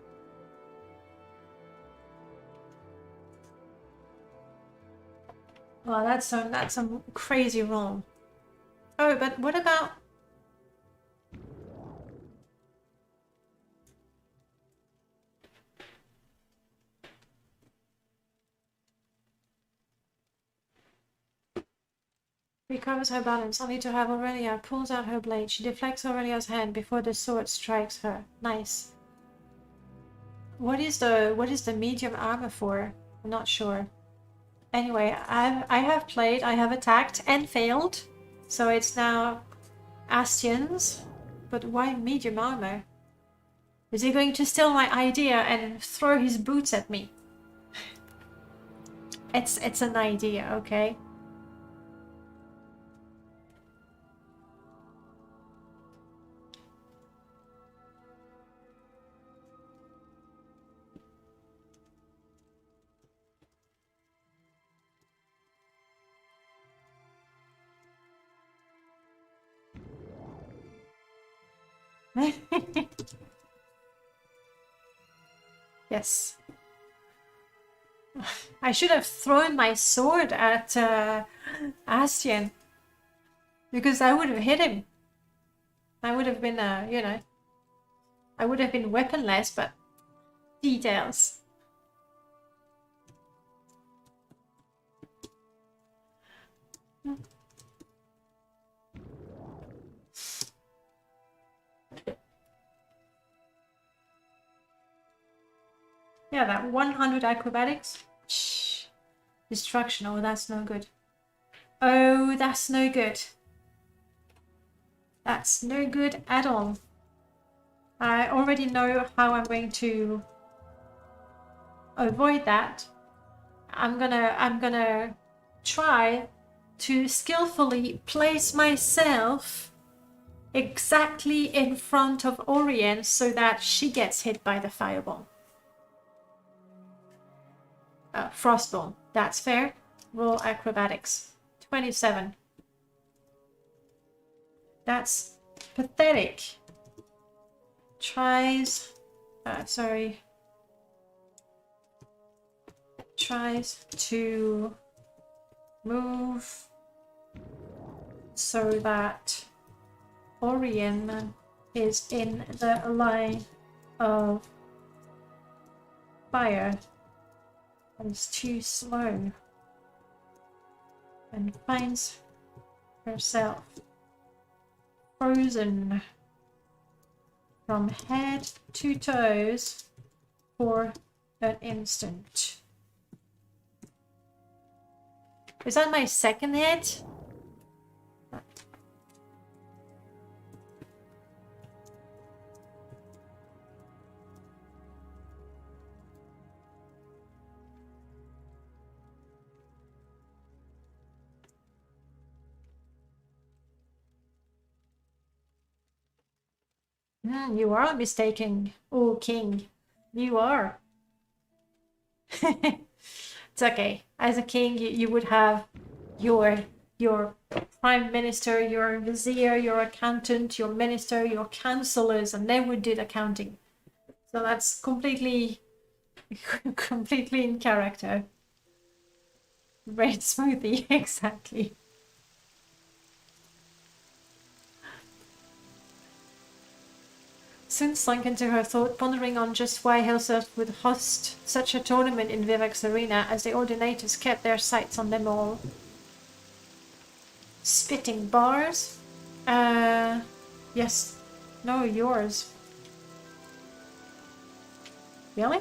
Well, that's some crazy roll. Oh, but what about... Recovers her balance, only to have Aurelia pulls out her blade. She deflects Aurelia's hand before the sword strikes her. Nice. What is the medium armor for? I'm not sure. Anyway, I have attacked and failed, so it's now Astian's. But why medium armor? Is he going to steal my idea and throw his boots at me? It's an idea, okay? Yes. I should have thrown my sword at Astian. Because I would have hit him. I would have been, you know... I would have been weaponless, but... Details. Yeah, that 100 acrobatics. Shh. Destruction. Oh, that's no good. Oh, that's no good. That's no good at all. I already know how I'm going to avoid that. I'm gonna try to skillfully place myself exactly in front of Orion so that she gets hit by the fireball. Frostball. That's fair. Roll acrobatics. 27. That's pathetic. Tries to move so that Orion is in the line of fire. And is too slow and finds herself frozen from head to toes for an instant. Is that my second hit? You are mistaken, oh king. You are. It's okay. As a king, you would have your prime minister, your vizier, your accountant, your minister, your counselors, and they would do the counting. So that's completely in character. Red smoothie, exactly. Soon sunk into her thought, pondering on just why Hillseth would host such a tournament in Vivek's arena, as the Ordinators kept their sights on them all. Spitting bars? Yes. No, yours. Really?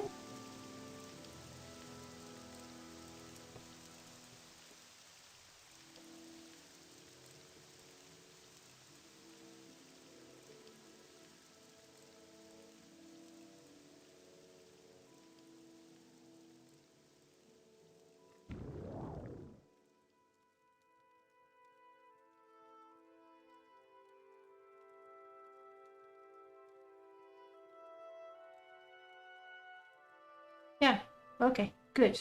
Yeah, okay, good.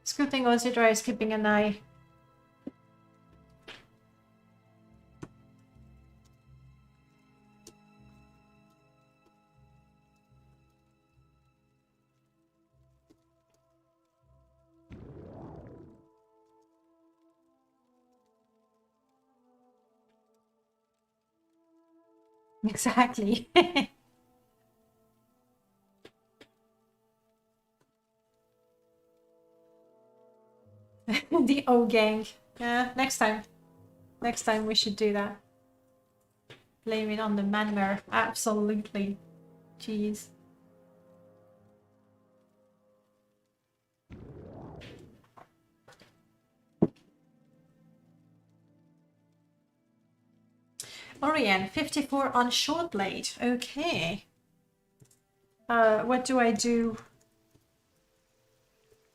It's a good thing Ozidra is keeping an eye. Exactly. The O gang. Yeah, next time. Next time we should do that. Blame it on the manner. Absolutely. Jeez. Orion, 54 on short blade. Okay. What do I do?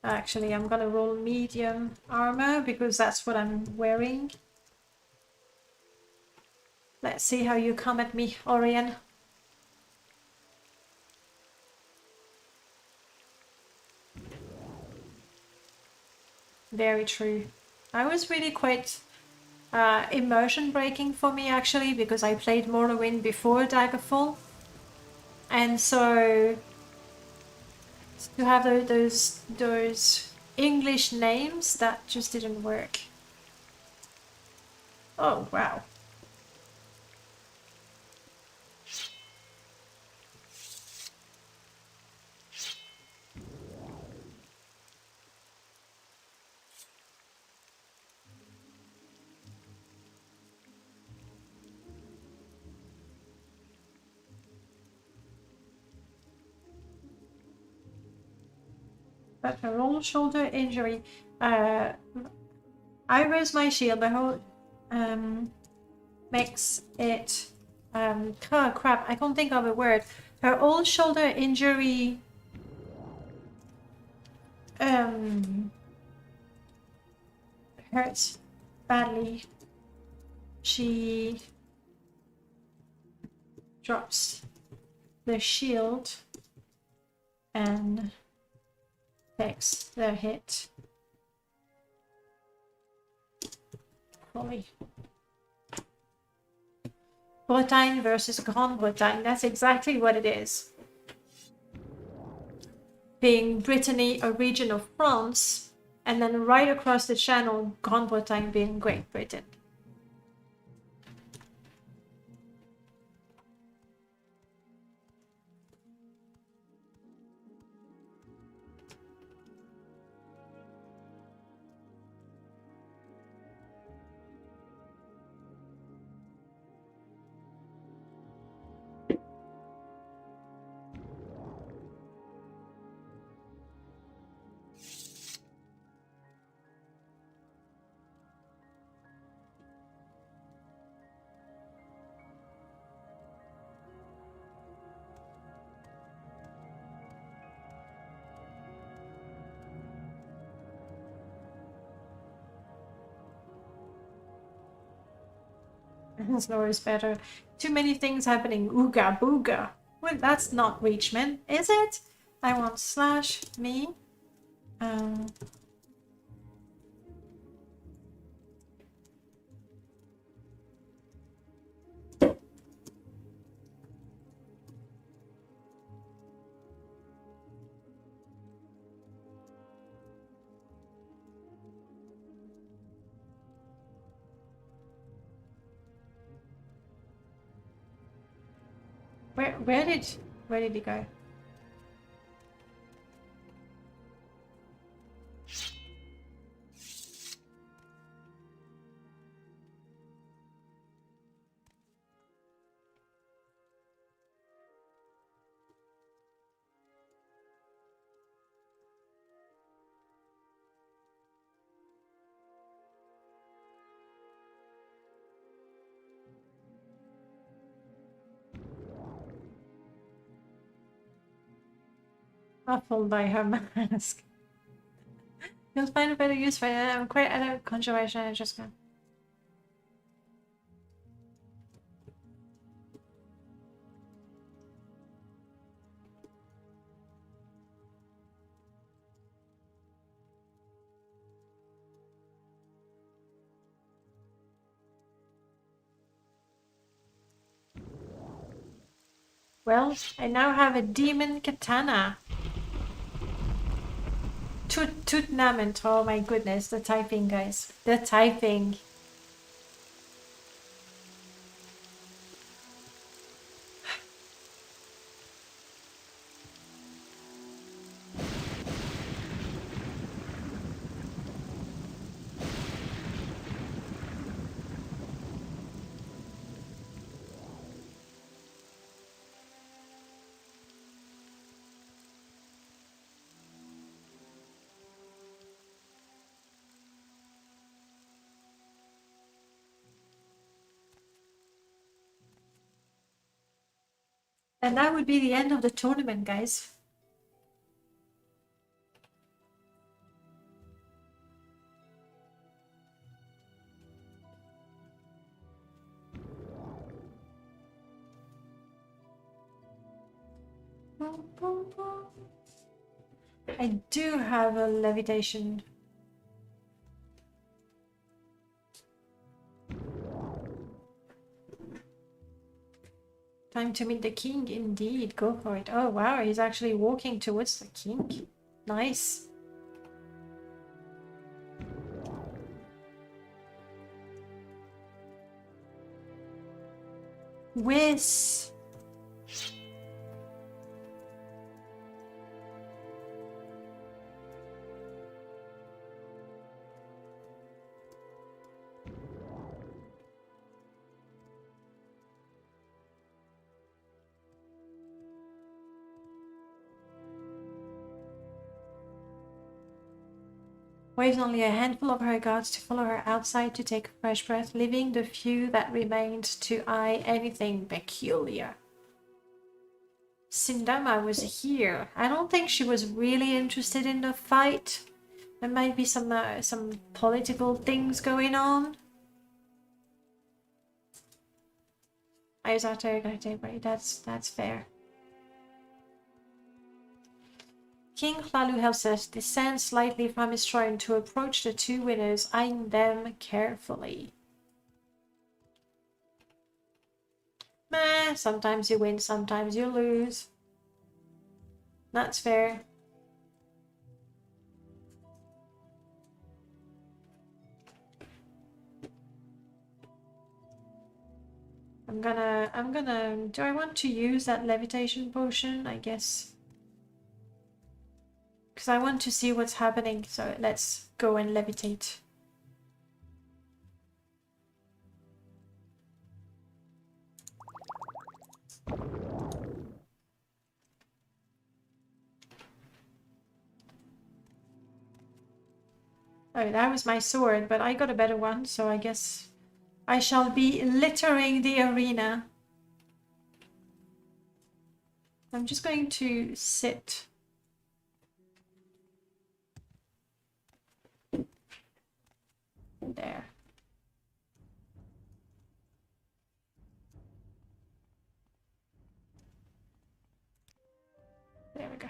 Actually, I'm gonna roll medium armor because that's what I'm wearing. Let's see how you come at me, Orion. Very true. I was really quite immersion breaking for me actually because I played Morrowind before Daggerfall. And so to have those English names, that just didn't work. Oh, wow. But her roll shoulder injury. I raise my shield, but whole makes it oh crap, I can't think of a word. Her old shoulder injury hurts badly. She drops the shield and takes the hit. Holy. Bretagne versus Grande Bretagne, that's exactly what it is. Being Brittany a region of France, and then right across the channel, Grande Bretagne being Great Britain. Slower is better. Too many things happening. Ooga booga. Well, that's not Reachman, is it? I want slash me. Where did he go? Baffled by her mask. You'll find a better use for it. I'm quite at a conjuration. I just go. Well, I now have a demon katana. Tootnament. Oh my goodness, the typing, guys. The typing. And that would be the end of the tournament, guys. I do have a levitation. Time to meet the king, indeed. Go for it. Oh wow, he's actually walking towards the king. Nice. Whiz. Waves only a handful of her guards to follow her outside to take a fresh breath, leaving the few that remained to eye anything peculiar. Sindama was here. I don't think she was really interested in the fight. There might be some political things going on. That's fair. King Hlalu helps us descend slightly from his throne to approach the two winners, eyeing them carefully. Meh, sometimes you win, sometimes you lose. That's fair. Do I want to use that levitation potion? I guess. Because I want to see what's happening, so let's go and levitate. Oh, that was my sword, but I got a better one, so I guess I shall be littering the arena. I'm just going to sit. There. There we go.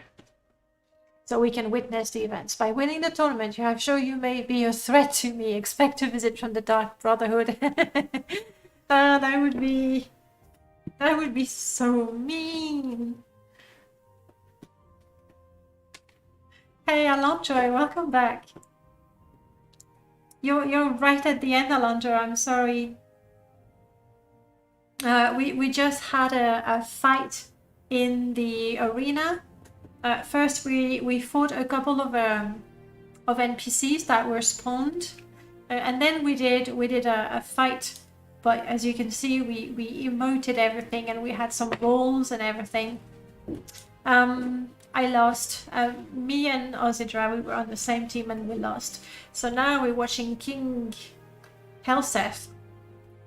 So we can witness the events. By winning the tournament, you have shown you may be a threat to me. Expect a visit from the Dark Brotherhood. That would be so mean. Hey Alonjoy, welcome back. You're right at the end, Alonjoy. I'm sorry. We just had a fight in the arena. First, we fought a couple of NPCs that were spawned, and then we did a fight. But as you can see, we emoted everything, and we had some rolls and everything. I lost. Me and Ozidra, we were on the same team, and we lost. So now we're watching King Helseth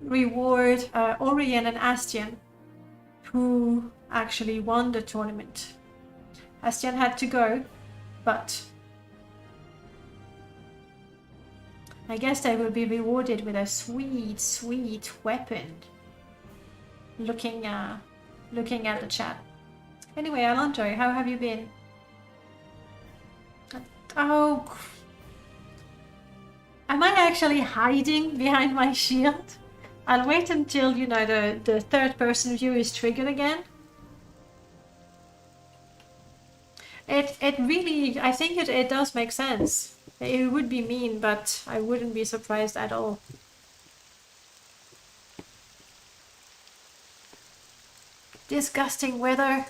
reward Orion and Astian, who actually won the tournament. Astian had to go, but I guess they will be rewarded with a sweet, sweet weapon. Looking at the chat. Anyway, Alonjoy, how have you been? Oh, am I actually hiding behind my shield? I'll wait until, you know, the third person view is triggered again. It really, I think it does make sense. It would be mean, but I wouldn't be surprised at all. Disgusting weather.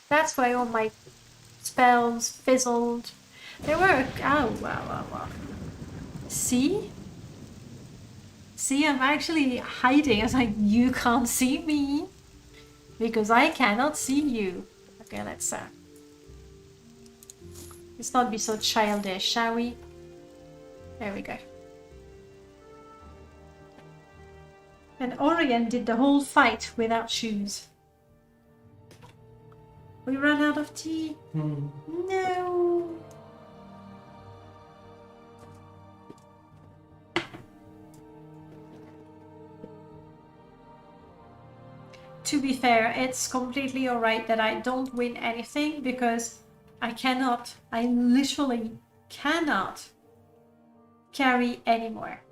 That's why all my spells fizzled. They were, oh, wow. See? See, I'm actually hiding. It's like, you can't see me. Because I cannot see you. Okay, let's not be so childish, shall we? There we go. And Orion did the whole fight without shoes. We ran out of tea. No. To be fair, it's completely alright that I don't win anything because I literally cannot carry anymore.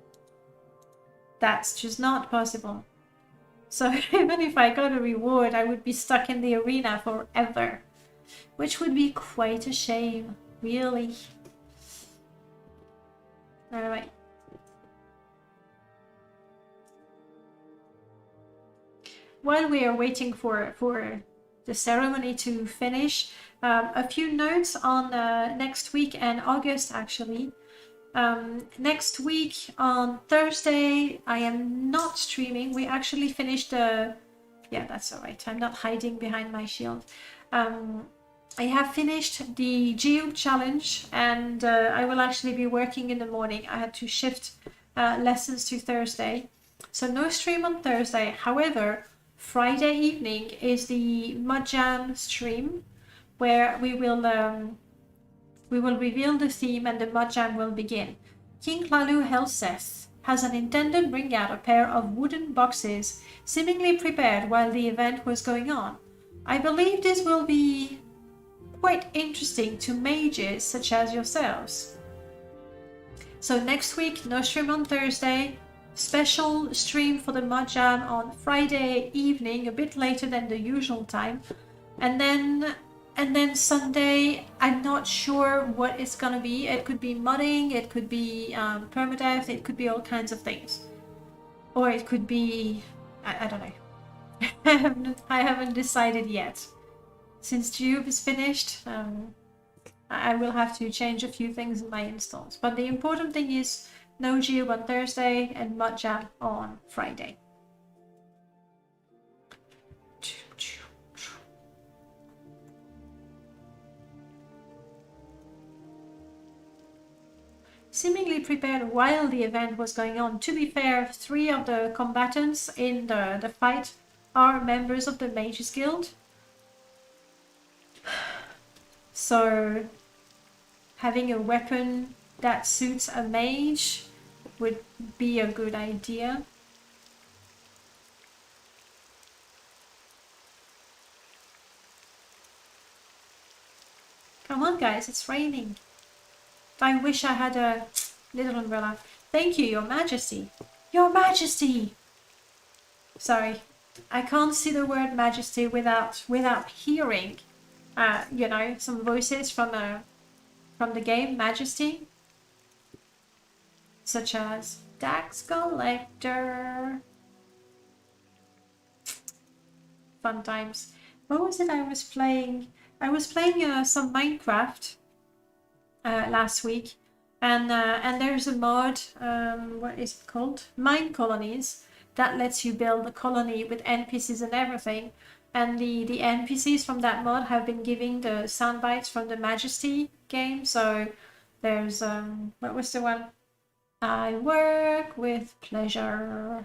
That's just not possible. So even if I got a reward, I would be stuck in the arena forever, which would be quite a shame, really. Alright. While we are waiting for the ceremony to finish, a few notes on next week and August actually. Next week on Thursday, I am not streaming. We actually finished the... Yeah, that's alright. I'm not hiding behind my shield. I have finished the Geo challenge and I will actually be working in the morning. I had to shift lessons to Thursday. So no stream on Thursday. However, Friday evening is the Mud Jam stream where we will reveal the theme and the Mud Jam will begin. King Lalu Helseth has an intended bring out a pair of wooden boxes, seemingly prepared while the event was going on. I believe this will be quite interesting to mages such as yourselves. So next week, no stream on Thursday, special stream for the Mud Jam on Friday evening, a bit later than the usual time, and then Sunday, I'm not sure what it's gonna be. It could be mudding, it could be permadeath, it could be all kinds of things. Or it could be... I don't know. I haven't decided yet. Since Tube is finished, I will have to change a few things in my installs. But the important thing is no Geob on Thursday and Mud Jam on Friday. Seemingly prepared while the event was going on. To be fair, 3 of the combatants in the fight are members of the Mages Guild. So having a weapon that suits a mage would be a good idea. Come on guys, it's raining. I wish I had a little umbrella. Thank you, Your Majesty. Your Majesty! Sorry, I can't see the word Majesty without hearing, you know, some voices from the game Majesty, such as Tax Collector. Fun times. What was it I was playing? I was playing some Minecraft. Last week, and there's a mod, what is it called? Mine Colonies, that lets you build a colony with NPCs and everything. And the NPCs from that mod have been giving the sound bites from the Majesty game. So there's what was the one? I work with pleasure,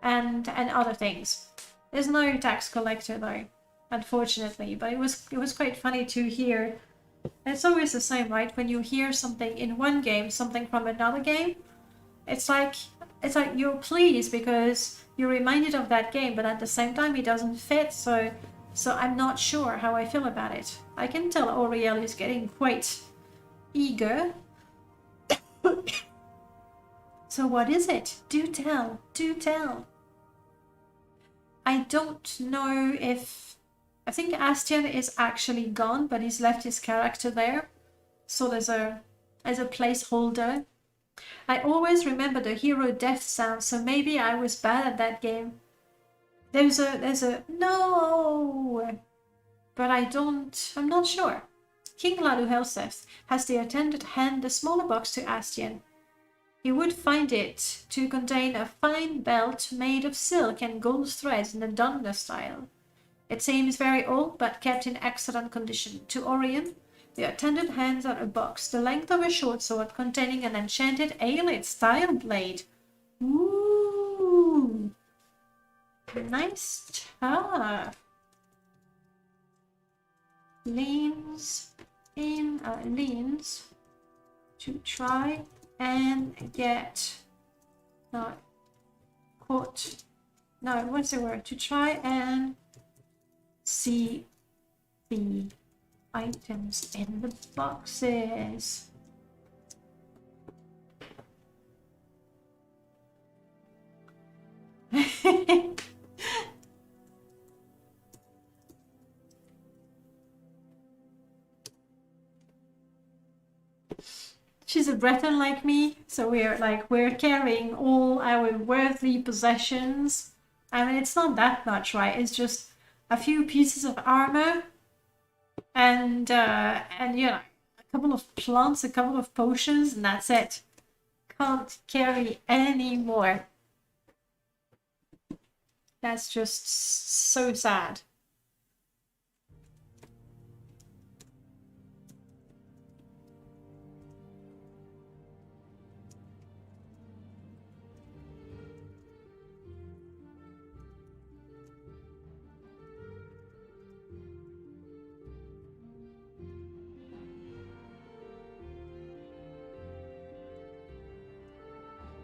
and other things. There's no tax collector though, unfortunately. But it was quite funny to hear. It's always the same, right? When you hear something in one game, something from another game, it's like you're pleased because you're reminded of that game, but at the same time it doesn't fit. So I'm not sure how I feel about it. I can tell Auriel is getting quite eager. So what is it? Do tell. Do tell. I don't know if... I think Astian is actually gone, but he's left his character there. So as a placeholder. I always remember the hero death sound, so maybe I was bad at that game. There's a no, but I'm not sure. King Lalu Helseth has the attendant hand the smaller box to Astian. He would find it to contain a fine belt made of silk and gold threads in the Dunga style. It seems very old, but kept in excellent condition. To Orion, the attendant hands out a box the length of a short sword containing an enchanted Aelid style blade. Ooh, nice stuff. leans to try and get what's the word? To try and see the items in the boxes. She's a Breton like me, so we're carrying all our worldly possessions. I mean, it's not that much, right? It's just a few pieces of armor and you know, a couple of plants, a couple of potions, and that's it. Can't carry any more. That's just so sad.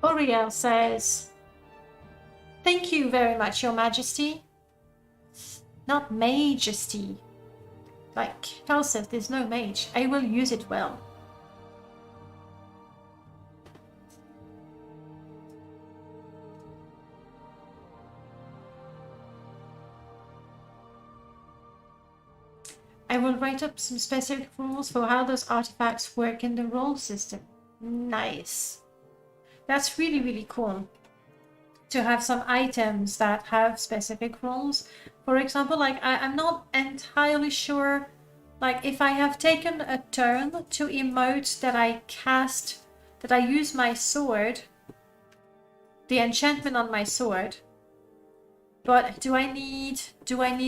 Oriel says, "Thank you very much, Your Majesty." Not majesty. Like Cal says, there's no mage. I will use it well. I will write up some specific rules for how those artifacts work in the role system. Nice. That's really, really cool. To have some items that have specific rules. For example, like I'm not entirely sure, like if I have taken a turn to emote that I use my sword, the enchantment on my sword, but do I need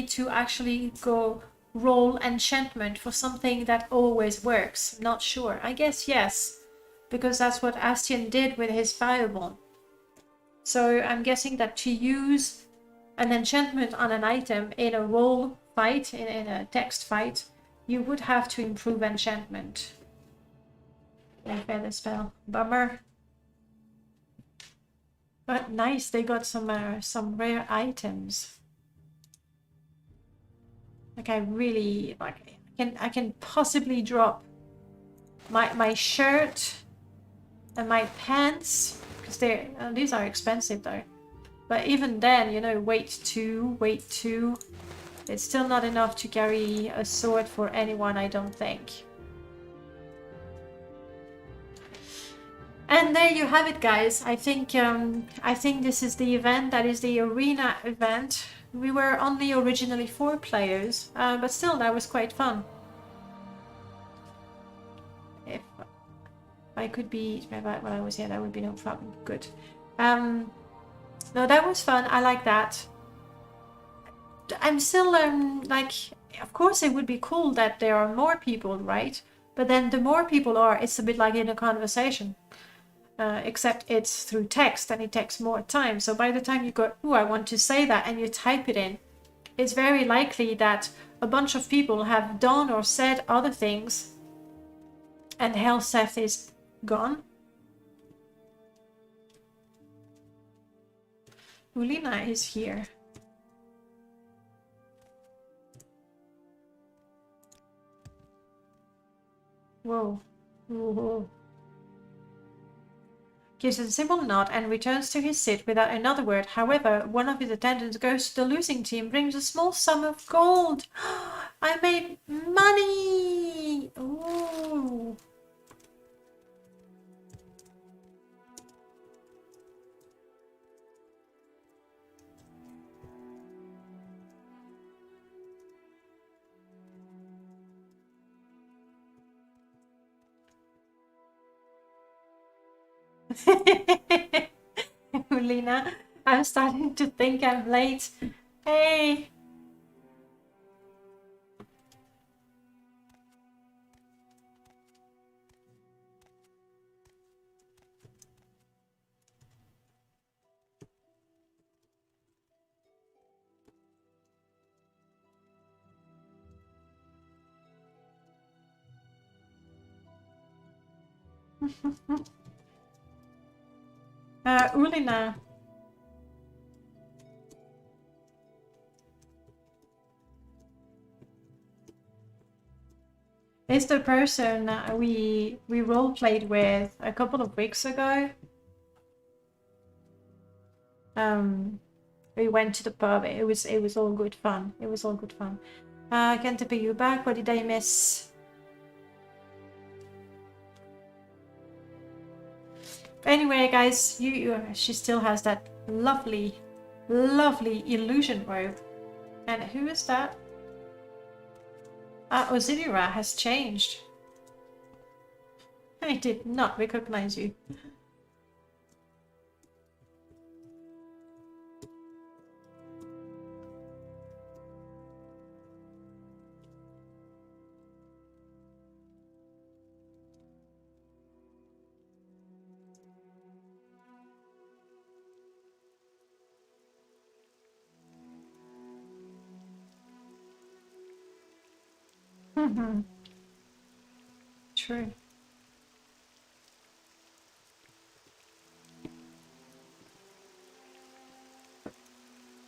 to actually go roll enchantment for something that always works? Not sure. I guess yes, because that's what Astian did with his fireball. So I'm guessing that to use an enchantment on an item in a roll fight, in a text fight, you would have to improve enchantment. Feather spell. Bummer. But nice, they got some rare items. Like I really like. I can possibly drop my shirt and my pants because these are expensive though. But even then, you know, weight two. It's still not enough to carry a sword for anyone, I don't think. And there you have it, guys. I think this is the event. That is the arena event. We were only originally 4 players, but still, that was quite fun. If I could be while I was here, that would be no problem. Good. No, that was fun. I like that. I'm still like, of course it would be cool that there are more people, right? But then the more people are, it's a bit like in a conversation. Except it's through text and it takes more time. So by the time you go, "Ooh, I want to say that," and you type it in, it's very likely that a bunch of people have done or said other things and Helseth is gone. Ulina is here. Whoa. Whoa. Gives a simple nod and returns to his seat without another word. However, one of his attendants goes to the losing team, brings a small sum of gold. I made money! Ooh. Lena, I'm starting to think I'm late. Hey! Ulina. Is the person we role played with a couple of weeks ago. We went to the pub. It was all good fun. It was all good fun. Can't be you back. What did I miss? Anyway, guys, she still has that lovely illusion robe. And who is that? Ozidira has changed. I did not recognize you. True.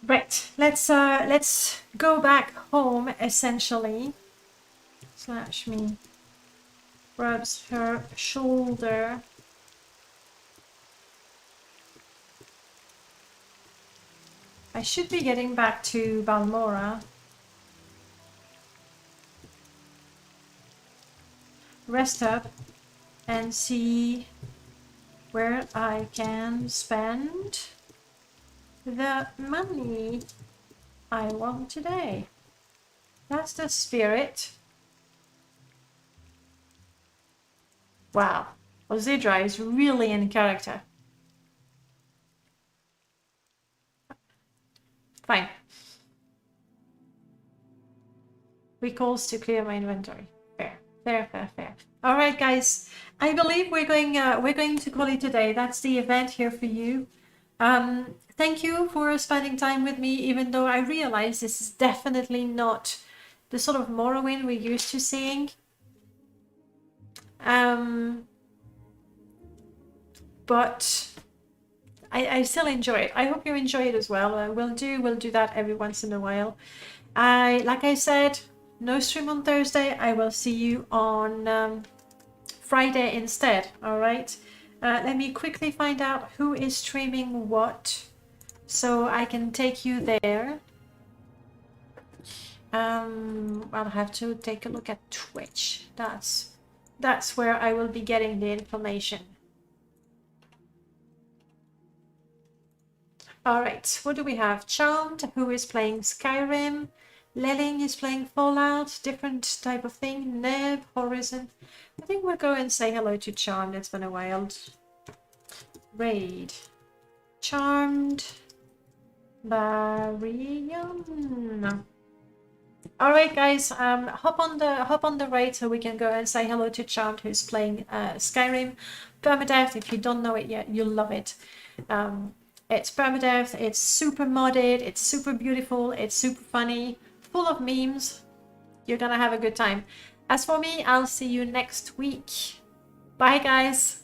Right, let's go back home essentially. Slash me. Rubs her shoulder. I should be getting back to Balmora. Rest up and see where I can spend the money I want today. That's the spirit. Wow, Ozidra is really in character. Fine. Recalls to clear my inventory. Fair. All right, guys. I believe we're going to call it today. That's the event here for you. Thank you for spending time with me, even though I realize this is definitely not the sort of Morrowind we're used to seeing. But I still enjoy it. I hope you enjoy it as well. We'll do that every once in a while. Like I said, no stream on Thursday. I will see you on Friday instead. All right. Let me quickly find out who is streaming what, so I can take you there. I'll have to take a look at Twitch. That's where I will be getting the information. All right, what do we have? Charmed, who is playing Skyrim. Lelling is playing Fallout, different type of thing. Neb, Horizon. I think we'll go and say hello to Charmed. It's been a while. Raid. Charmed. Barium. All right, guys. Hop on the raid so we can go and say hello to Charmed, who's playing Skyrim. Permadeath. If you don't know it yet, you'll love it. It's permadeath. It's super modded. It's super beautiful. It's super funny. Full of memes. You're gonna have a good time. As for me, I'll see you next week. Bye, guys.